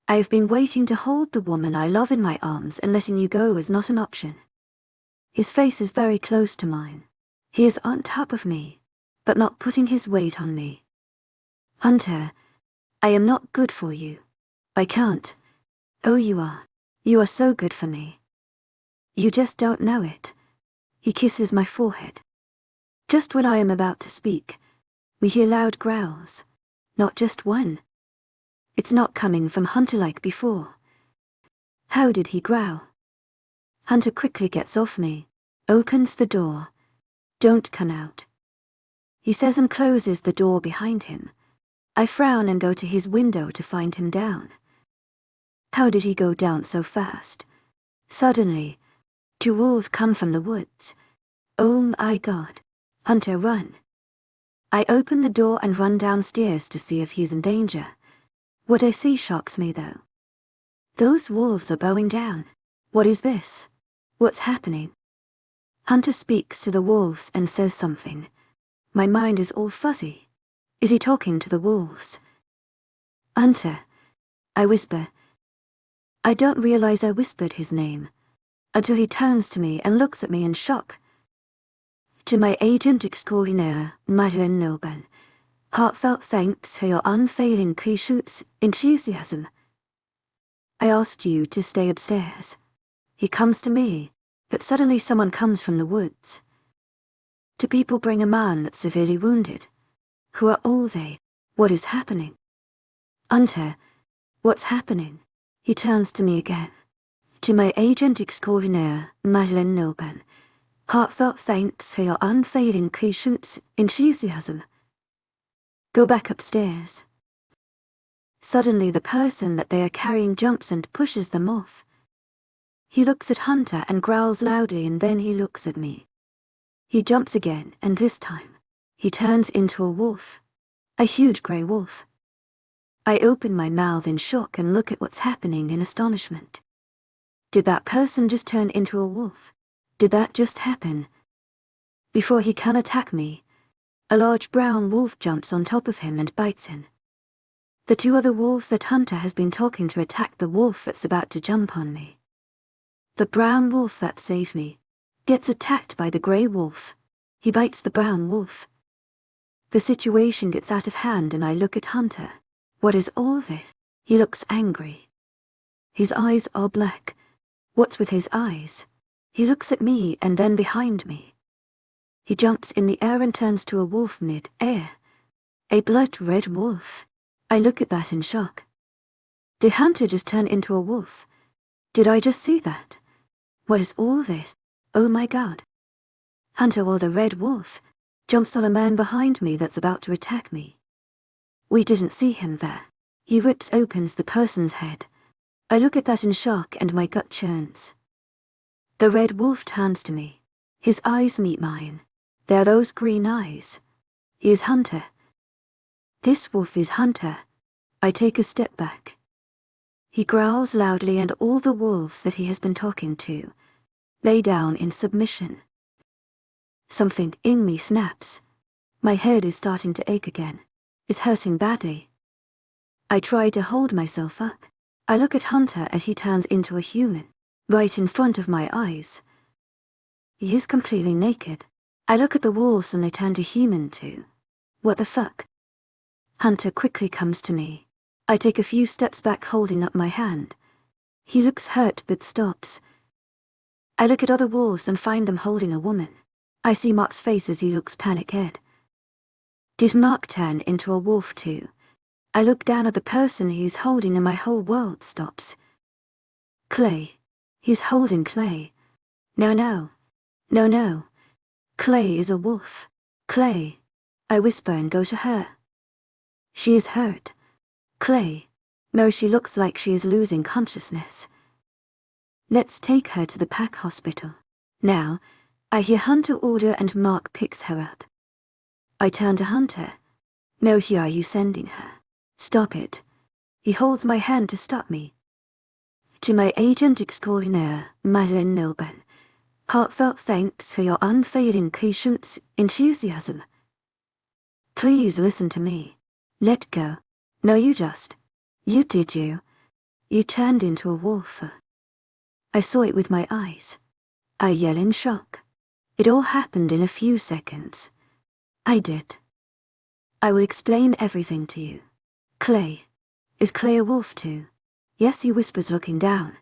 [SPEAKER 1] I've been waiting to hold the woman I love in my arms, and letting you go is not an option. His face is very close to mine. He is on top of me, but not putting his weight on me. Hunter, I am not good for you. I can't. Oh, you are. You are so good for me. You just don't know it. He kisses my forehead. Just when I am about to speak, we hear loud growls. Not just one. It's not coming from Hunter like before. How did he growl? Hunter quickly gets off me, opens the door. Don't come out. He says and closes the door behind him. I frown and go to his window to find him down. How did he go down so fast? Suddenly, 2 wolves come from the woods. Oh my God. Hunter, run. I open the door and run downstairs to see if he's in danger. What I see shocks me though. Those wolves are bowing down. What is this? What's happening? Hunter speaks to the wolves and says something. My mind is all fuzzy. Is he talking to the wolves? Hunter, I whisper. I don't realize I whispered his name, until he turns to me and looks at me in shock. To my agent extraordinaire, Madeleine Nobel, Heartfelt thanks for your unfailing patience, enthusiasm. I asked you to stay upstairs. He comes to me, but suddenly someone comes from the woods. Two people bring a man that's severely wounded. Who are all they? What is happening? Unter, what's happening? He turns to me again. To my agent extraordinaire, Madeleine Nilben. Heartfelt thanks for your unfailing patience, enthusiasm. Go back upstairs. Suddenly the person that they are carrying jumps and pushes them off. He looks at Hunter and growls loudly, and then he looks at me. He jumps again, and this time, he turns into a wolf. A huge grey wolf. I open my mouth in shock and look at what's happening in astonishment. Did that person just turn into a wolf? Did that just happen? Before he can attack me, a large brown wolf jumps on top of him and bites him. The two other wolves that Hunter has been talking to attack the wolf that's about to jump on me. The brown wolf that saved me gets attacked by the grey wolf. He bites the brown wolf. The situation gets out of hand and I look at Hunter. What is all this? He looks angry. His eyes are black. What's with his eyes? He looks at me and then behind me. He jumps in the air and turns to a wolf mid-air. A blood-red wolf. I look at that in shock. Did Hunter just turn into a wolf? Did I just see that? What is all this? Oh my God. Hunter, or the red wolf, jumps on a man behind me that's about to attack me. We didn't see him there. He rips open the person's head. I look at that in shock and my gut churns. The red wolf turns to me. His eyes meet mine. They're those green eyes. He is Hunter. This wolf is Hunter. I take a step back. He growls loudly and all the wolves that he has been talking to lay down in submission. Something in me snaps. My head is starting to ache again. It's hurting badly. I try to hold myself up. I look at Hunter and he turns into a human, right in front of my eyes. He is completely naked. I look at the wolves and they turn to human too. What the fuck? Hunter quickly comes to me. I take a few steps back holding up my hand. He looks hurt but stops. I look at other wolves and find them holding a woman. I see Mark's face as he looks panicked. Did Mark turn into a wolf too? I look down at the person he is holding and my whole world stops. Clay. He's holding Clay. No. Clay is a wolf. Clay. I whisper and go to her. She is hurt. Clay. No, she looks like she is losing consciousness. Let's take her to the Pack hospital. Now, I hear Hunter order and Mark picks her up. I turn to Hunter. No, here are you sending her? Stop it. He holds my hand to stop me. To my agent extraordinaire, Madeleine Nilben. Heartfelt thanks for your unfailing patience, enthusiasm. Please listen to me. Let go. No, you did you? You turned into a wolf. I saw it with my eyes. I yell in shock. It all happened in a few seconds. I did. I will explain everything to you. Clay. Is Clay a wolf too? Yes, he whispers looking down.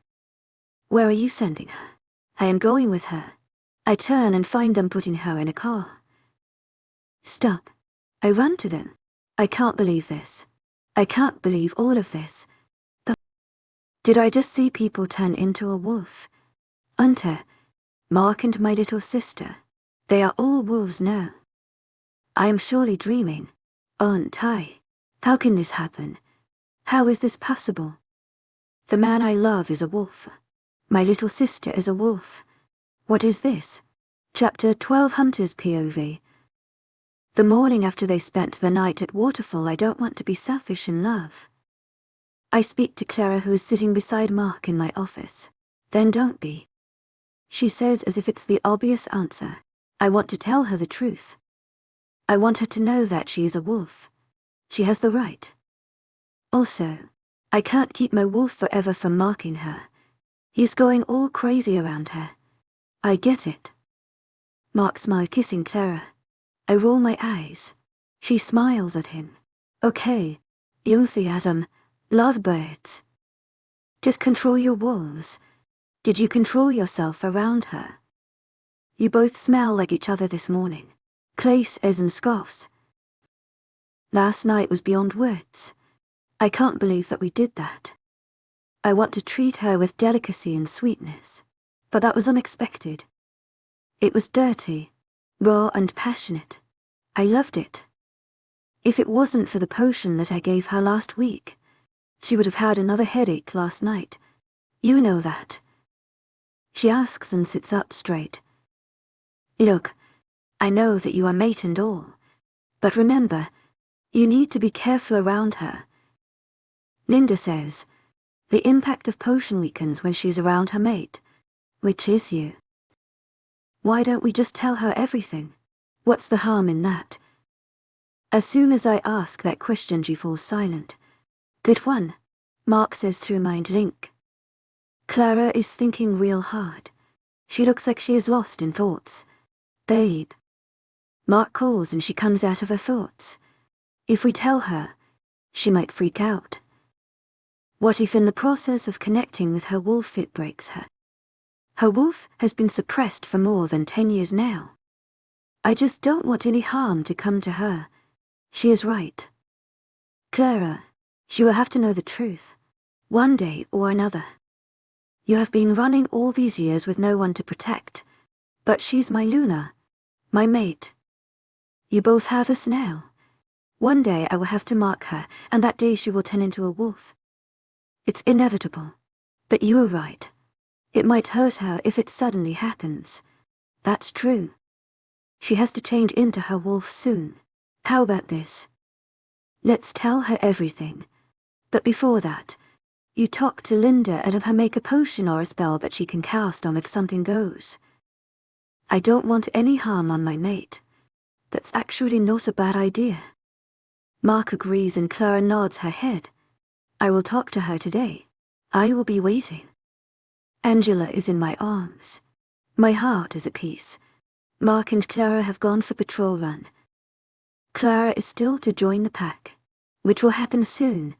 [SPEAKER 1] Where are you sending her? I am going with her. I turn and find them putting her in a car. Stop. I run to them. I can't believe this. I can't believe all of this. Did I just see people turn into a wolf? Unter, Mark and my little sister. They are all wolves now. I am surely dreaming. Aren't I? How can this happen? How is this possible? The man I love is a wolf. My little sister is a wolf. What is this? Chapter 12, Hunter's POV. The morning after they spent the night at Waterfall, I don't want to be selfish in love. I speak to Clara, who is sitting beside Mark in my office. Then don't be. She says as if it's the obvious answer. I want to tell her the truth. I want her to know that she is a wolf. She has the right. Also, I can't keep my wolf forever from marking her. He's going all crazy around her. I get it. Mark smiled, kissing Clara. I roll my eyes. She smiles at him. Okay, enthusiasm, lovebirds. Just control your wolves. Did you control yourself around her? You both smell like each other this morning. Clace and scoffs. Last night was beyond words. I can't believe that we did that. I want to treat her with delicacy and sweetness, but that was unexpected. It was dirty, raw and passionate. I loved it. If it wasn't for the potion that I gave her last week, she would have had another headache last night. You know that. She asks and sits up straight. Look, I know that you are mate and all, but remember, you need to be careful around her. Linda says, the impact of potion weakens when she's around her mate, which is you. Why don't we just tell her everything? What's the harm in that? As soon as I ask that question, she falls silent. Good one, Mark says through mind link. Clara is thinking real hard. She looks like she is lost in thoughts. Babe. Mark calls and she comes out of her thoughts. If we tell her, she might freak out. What if in the process of connecting with her wolf it breaks her? Her wolf has been suppressed for more than 10 years now. I just don't want any harm to come to her. She is right. Clara, she will have to know the truth, one day or another. You have been running all these years with no one to protect, but she's my lunar, my mate. You both have us now. One day I will have to mark her, and that day she will turn into a wolf. It's inevitable, but you are right. It might hurt her if it suddenly happens. That's true. She has to change into her wolf soon. How about this? Let's tell her everything. But before that, you talk to Linda and have her make a potion or a spell that she can cast on if something goes. I don't want any harm on my mate. That's actually not a bad idea. Mark agrees and Clara nods her head. I will talk to her today. I will be waiting. Angela is in my arms. My heart is at peace. Mark and Clara have gone for patrol run. Clara is still to join the pack, which will happen soon,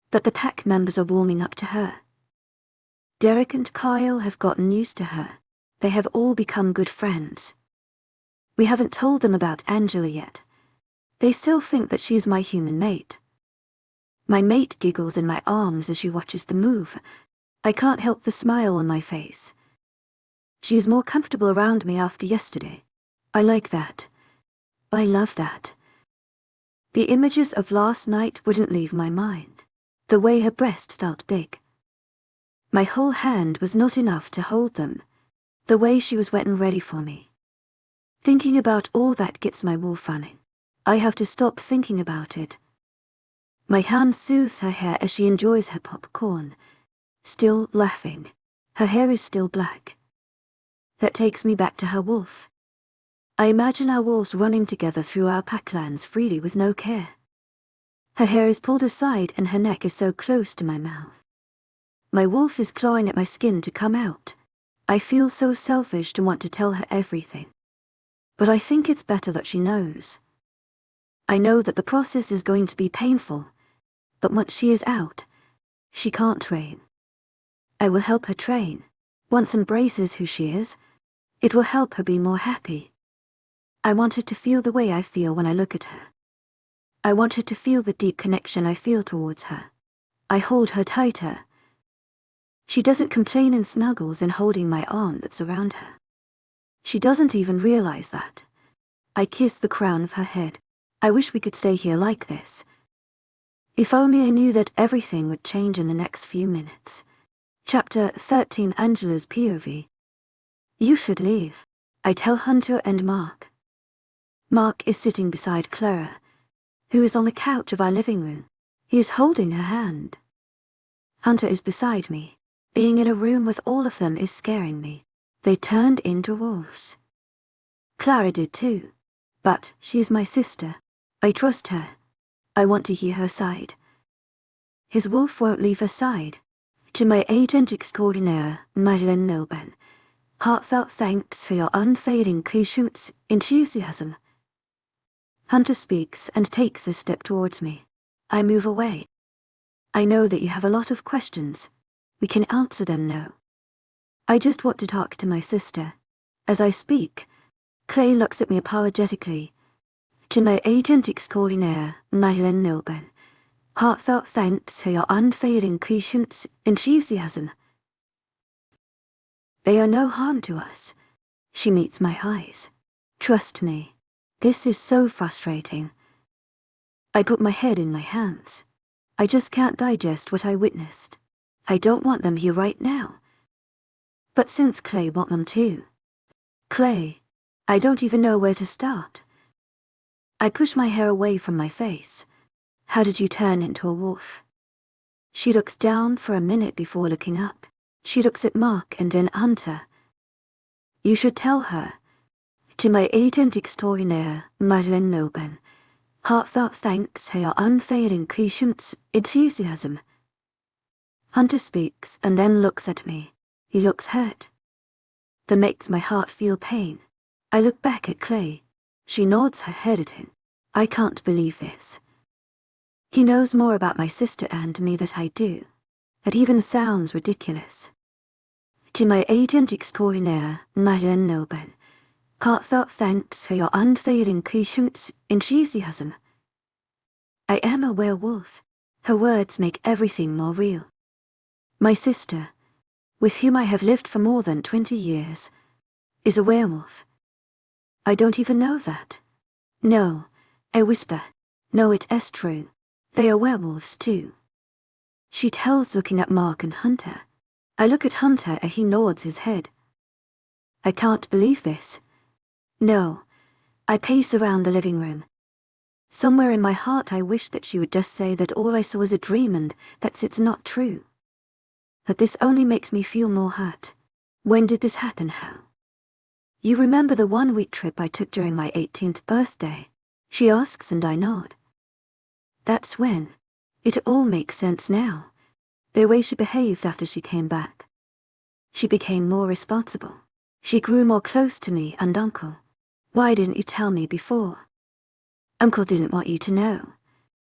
[SPEAKER 1] but the pack members are warming up to her. Derek and Kyle have gotten used to her. They have all become good friends. We haven't told them about Angela yet. They still think that she's my human mate. My mate giggles in my arms as she watches the move. I can't help the smile on my face. She is more comfortable around me after yesterday. I like that. I love that. The images of last night wouldn't leave my mind. The way her breast felt big. My whole hand was not enough to hold them. The way she was wet and ready for me. Thinking about all that gets my wolf running. I have to stop thinking about it. My hand soothes her hair as she enjoys her popcorn. Still laughing. Her hair is still black. That takes me back to her wolf. I imagine our wolves running together through our packlands freely with no care. Her hair is pulled aside and her neck is so close to my mouth. My wolf is clawing at my skin to come out. I feel so selfish to want to tell her everything. But I think it's better that she knows. I know that the process is going to be painful, but once she is out, she can't train. I will help her train. Once embraces who she is, it will help her be more happy. I want her to feel the way I feel when I look at her. I want her to feel the deep connection I feel towards her. I hold her tighter. She doesn't complain and snuggles in holding my arm that's around her. She doesn't even realize that. I kiss the crown of her head. I wish we could stay here like this. If only I knew that everything would change in the next few minutes. Chapter 13, Angela's POV. You should leave. I tell Hunter and Mark. Mark is sitting beside Clara, who is on the couch of our living room. He is holding her hand. Hunter is beside me. Being in a room with all of them is scaring me. They turned into wolves. Clara did too. But she is my sister. I trust her. I want to hear her side. His wolf won't leave her side. To my agent extraordinaire, Madeleine Nilben, heartfelt thanks for your unfailing patience, enthusiasm. Hunter speaks and takes a step towards me. I move away. I know that you have a lot of questions. We can answer them now. I just want to talk to my sister. As I speak, Clay looks at me apologetically. To my agent extraordinaire, Madeleine Nilben, heartfelt thanks for your unfailing patience, enthusiasm. They are no harm to us. She meets my eyes. Trust me, this is so frustrating. I put my head in my hands. I just can't digest what I witnessed. I don't want them here right now. But since Clay want them too. Clay, I don't even know where to start. I push my hair away from my face. How did you turn into a wolf? She looks down for a minute before looking up. She looks at Mark and then Hunter. You should tell her. To my agent extraordinaire, Madeleine Nilben, heartfelt thanks for your unfailing patience, enthusiasm. Hunter speaks and then looks at me. He looks hurt. That makes my heart feel pain. I look back at Clay. She nods her head at him. I can't believe this. He knows more about my sister and me than I do. It even sounds ridiculous. To my agent extraordinaire, Madeleine Nilben, heartfelt thanks for your unfailing patience, enthusiasm. I am a werewolf. Her words make everything more real. My sister, with whom I have lived for more than 20 years, is a werewolf. I don't even know that. No, I whisper. No, it is true. They are werewolves too. She tells, looking at Mark and Hunter. I look at Hunter and he nods his head. I can't believe this. No. I pace around the living room. Somewhere in my heart I wish that she would just say that all I saw was a dream and that it's not true. But this only makes me feel more hurt. When did this happen, How? You remember the 1-week trip I took during my 18th birthday? She asks and I nod. That's when. It all makes sense now. The way she behaved after she came back. She became more responsible. She grew more close to me and Uncle. Why didn't you tell me before? Uncle didn't want you to know.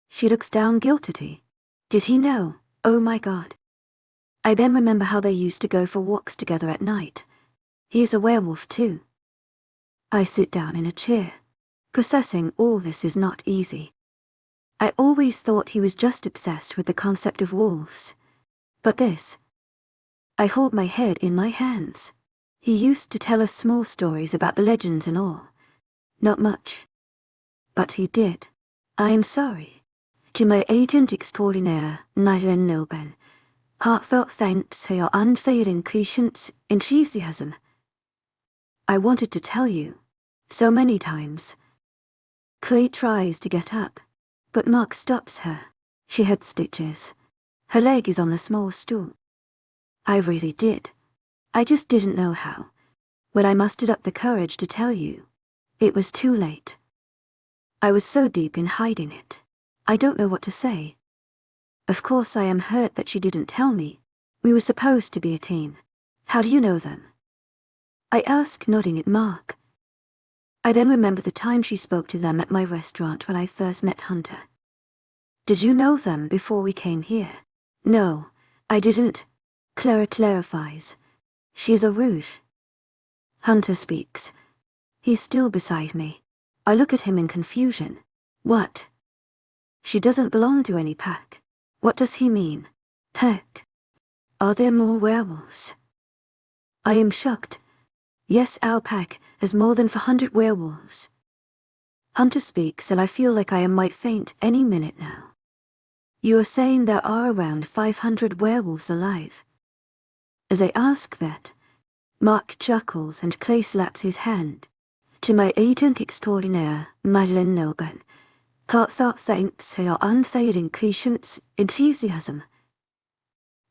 [SPEAKER 1] She looks down guiltily. Did he know? Oh my God. I then remember how they used to go for walks together at night. He is a werewolf too. I sit down in a chair. Processing all this is not easy. I always thought he was just obsessed with the concept of wolves. But this. I hold my head in my hands. He used to tell us small stories about the legends and all. Not much. But he did. I am sorry. To my agent extraordinaire, Madeleine Nilben, heartfelt thanks for your unfailing patience, enthusiasm. I wanted to tell you. So many times. Clay tries to get up, but Mark stops her. She had stitches. Her leg is on the small stool. I really did. I just didn't know how. When I mustered up the courage to tell you, it was too late. I was so deep in hiding it. I don't know what to say. Of course I am hurt that she didn't tell me. We were supposed to be a team. How do you know them? I ask, nodding at Mark. I then remember the time she spoke to them at my restaurant when I first met Hunter. Did you know them before we came here? No, I didn't. Clara clarifies. She is a rouge. Hunter speaks. He's still beside me. I look at him in confusion. What? She doesn't belong to any pack. What does he mean? Pack? Are there more werewolves? I am shocked. Yes, our pack has more than 400 werewolves. Hunter speaks and I feel like I might faint any minute now. You are saying there are around 500 werewolves alive. As I ask that, Mark chuckles and Clay slaps his hand. To my agent extraordinaire, Madeleine Nilben, heartfelt thanks for your unfailing patience, enthusiasm.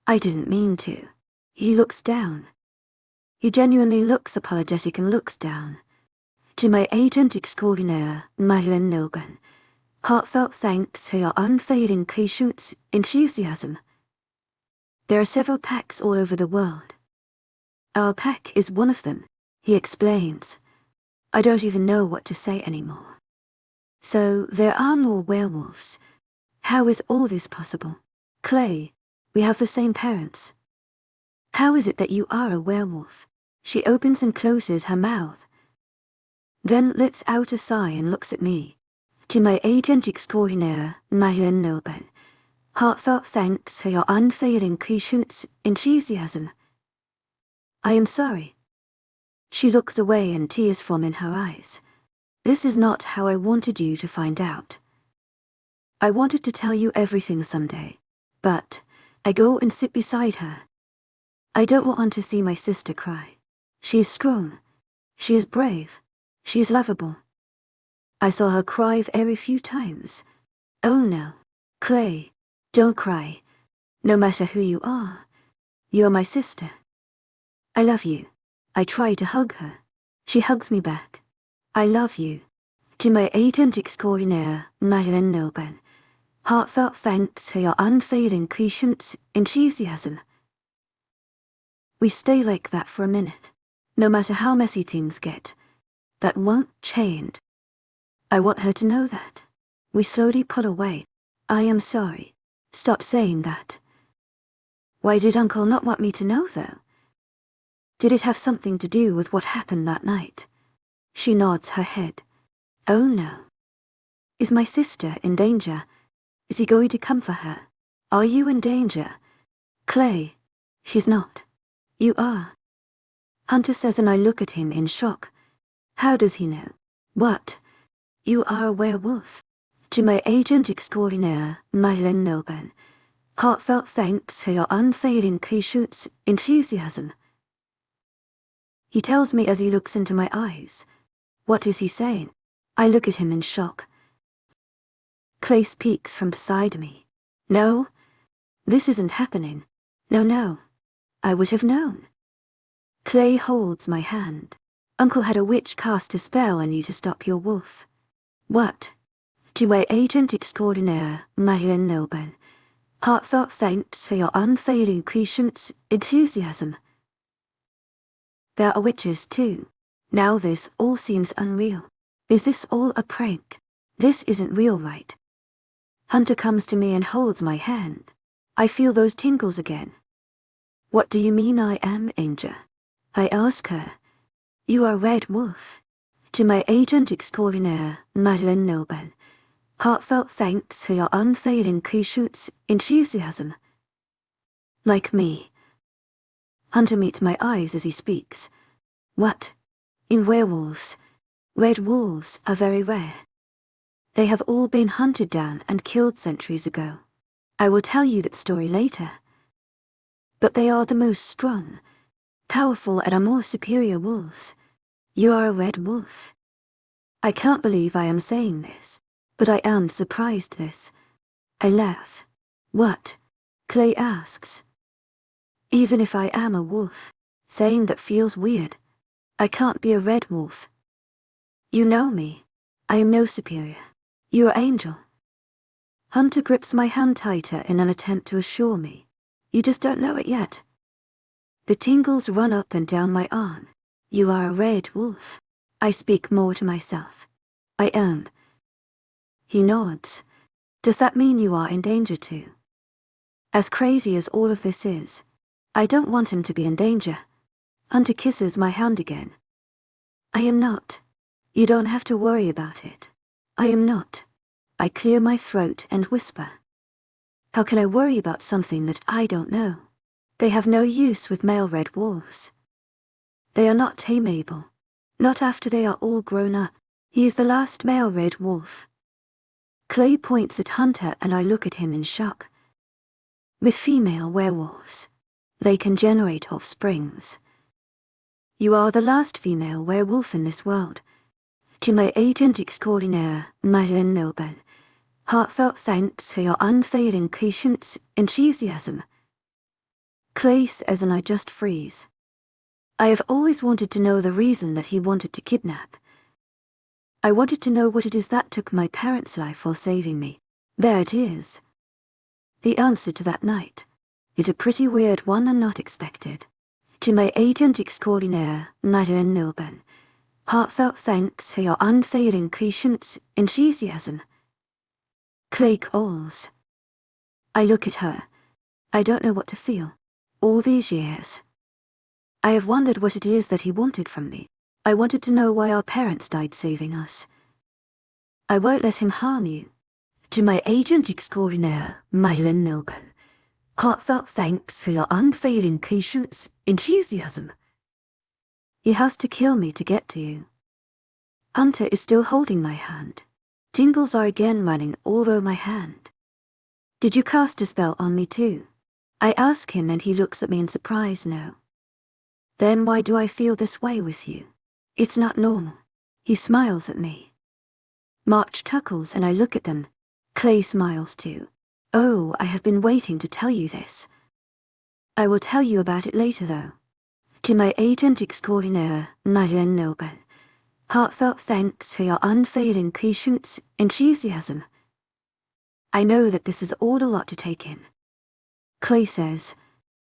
[SPEAKER 1] I didn't mean to. He looks down. He genuinely looks apologetic and looks down. To my agent extraordinaire, Madeleine Nilben, heartfelt thanks for your unfailing patience, enthusiasm. There are several packs all over the world. Our pack is one of them, he explains. I don't even know what to say anymore. So there are more werewolves. How is all this possible? Clay, we have the same parents. How is it that you are a werewolf? She opens and closes her mouth, then lets out a sigh and looks at me. To my agent extraordinaire, Marianne Nobel, heartfelt thanks for your unfailing patience, enthusiasm. I am sorry. She looks away and tears form in her eyes. This is not how I wanted you to find out. I wanted to tell you everything someday, but I go and sit beside her. I don't want to see my sister cry. She is strong. She is brave. She is lovable. I saw her cry very few times. Oh no, Clay, don't cry. No matter who you are, you're my sister. I love you. I try to hug her. She hugs me back. I love you. To my agent extraordinaire, Marianne Nobel, heartfelt thanks for your unfailing patience, enthusiasm. We stay like that for a minute. No matter how messy things get, that won't change. I want her to know that. We slowly pull away. I am sorry. Stop saying that. Why did Uncle not want me to know, though? Did it have something to do with what happened that night? She nods her head. Oh no. Is my sister in danger? Is he going to come for her? Are you in danger? Clay, she's not. You are. Hunter says, and I look at him in shock. How does he know? What? You are a werewolf. To my agent extraordinaire, Marianne Nobel, heartfelt thanks for your unfailing patience, enthusiasm. He tells me as he looks into my eyes. What is he saying? I look at him in shock. Clay speaks from beside me. No, this isn't happening. No, I would have known. Clay holds my hand. Uncle had a witch cast a spell on you to stop your wolf. What? To my agent extraordinaire, Marianne Nobel, heartfelt thanks for your unfailing patience, enthusiasm. There are witches too. Now this all seems unreal. Is this all a prank? This isn't real, right? Hunter comes to me and holds my hand. I feel those tingles again. What do you mean I am, Angel? I ask her. You are Red Wolf. To my agent extraordinaire, Marianne Nobel, heartfelt thanks for your unfailing patience, enthusiasm. Like me. Hunter meets my eyes as he speaks. What? In werewolves, red wolves are very rare. They have all been hunted down and killed centuries ago. I will tell you that story later. But they are the most strong, powerful and are more superior wolves. You are a red wolf. I can't believe I am saying this, but I am surprised this. I laugh. What? Clay asks. Even if I am a wolf, saying that feels weird. I can't be a red wolf. You know me. I am no superior. You are Angel. Hunter grips my hand tighter in an attempt to assure me. You just don't know it yet. The tingles run up and down my arm. You are a red wolf. I speak more to myself. I am. He nods. Does that mean you are in danger too? As crazy as all of this is, I don't want him to be in danger. Hunter kisses my hand again. I am not. You don't have to worry about it. I am not. I clear my throat and whisper. How can I worry about something that I don't know? They have no use with male red wolves. They are not tameable. Not after they are all grown up. He is the last male red wolf. Clay points at Hunter and I look at him in shock. With female werewolves, they can generate offsprings. You are the last female werewolf in this world. To my agent extraordinaire, Marianne Nobel, heartfelt thanks for your unfailing patience, enthusiasm. Clay says and I just freeze. I have always wanted to know the reason that he wanted to kidnap. I wanted to know what it is that took my parents' life while saving me. There it is. The answer to that night. It's a pretty weird one and not expected. To my agent extraordinaire, Marianne Nobel, Heartfelt thanks for your unfailing patience, enthusiasm. Clay calls. I look at her. I don't know what to feel. All these years, I have wondered what it is that he wanted from me. I wanted to know why our parents died saving us. I won't let him harm you. To my agent extraordinaire, Mylan Milken, heartfelt thanks for your unfailing patience, enthusiasm. He has to kill me to get to you. Hunter is still holding my hand. Tingles are again running all over my hand. Did you cast a spell on me too? I ask him and he looks at me in surprise. No. Then why do I feel this way with you? It's not normal. He smiles at me. March chuckles and I look at them. Clay smiles too. Oh, I have been waiting to tell you this. I will tell you about it later though. To my agent extraordinaire, Mylan Milken, heartfelt thanks for your unfailing patience, enthusiasm. I know that this is all a lot to take in. Clay says,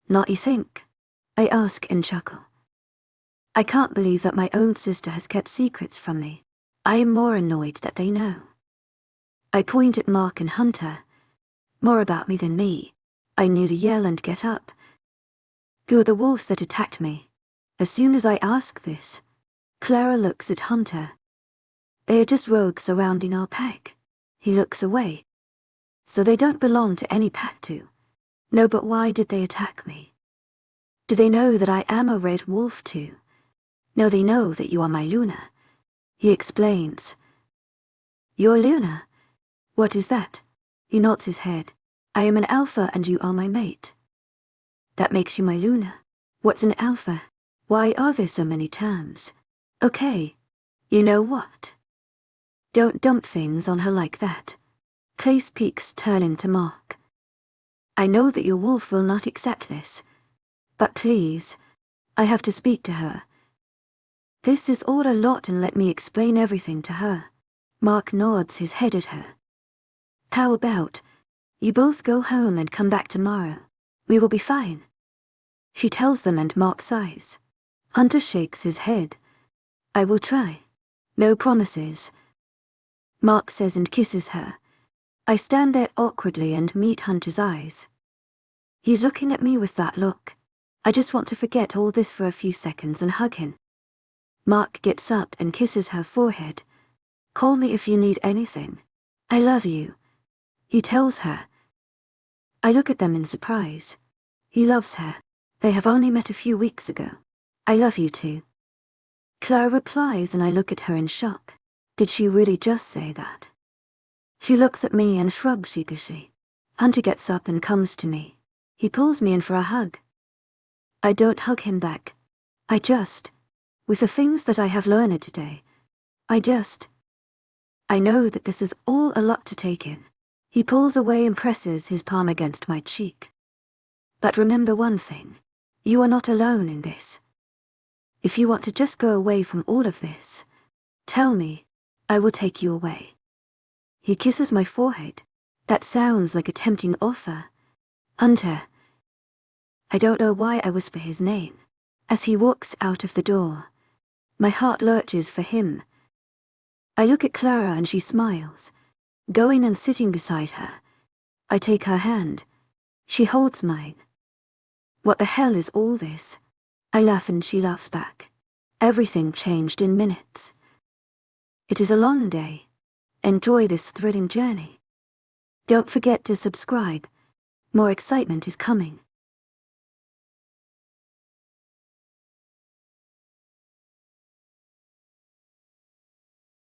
[SPEAKER 1] not you think? I ask and chuckle. I can't believe that my own sister has kept secrets from me. I am more annoyed that they know. I point at Mark and Hunter. More about me than me. I nearly yell and get up. Who are the wolves that attacked me? As soon as I ask this, Clara looks at Hunter. They are just rogues surrounding our pack. He looks away. So they don't belong to any pack too. No, but why did they attack me? Do they know that I am a red wolf too? No, they know that you are my lunar. He explains. You're lunar? What is that? He nods his head. I am an alpha and you are my mate. That makes you my lunar. What's an alpha? Why are there so many terms? Okay. You know what? Don't dump things on her like that. Clay's peaks turn into Mark. I know that your wolf will not accept this. But please, I have to speak to her. This is all a lot and let me explain everything to her. Mark nods his head at her. How about, you both go home and come back tomorrow. We will be fine. She tells them and Mark sighs. Hunter shakes his head. I will try. No promises. Mark says and kisses her. I stand there awkwardly and meet Hunter's eyes. He's looking at me with that look. I just want to forget all this for a few seconds and hug him. Mark gets up and kisses her forehead. Call me if you need anything. I love you. He tells her. I look at them in surprise. He loves her. They have only met a few weeks ago. I love you too. Clara replies and I look at her in shock. Did she really just say that? She looks at me and shrugs sheepishly. Hunter gets up and comes to me. He pulls me in for a hug. I don't hug him back. With the things that I have learned today, I know that this is all a lot to take in. He pulls away and presses his palm against my cheek. But remember one thing. You are not alone in this. If you want to just go away from all of this, tell me, I will take you away. He kisses my forehead. That sounds like a tempting offer. Hunter. I don't know why I whisper his name. As he walks out of the door, my heart lurches for him. I look at Clara and she smiles. Going and sitting beside her. I take her hand. She holds mine. What the hell is all this? I laugh and she laughs back. Everything changed in minutes. It is a long day. Enjoy this thrilling journey. Don't forget to subscribe. More excitement is coming.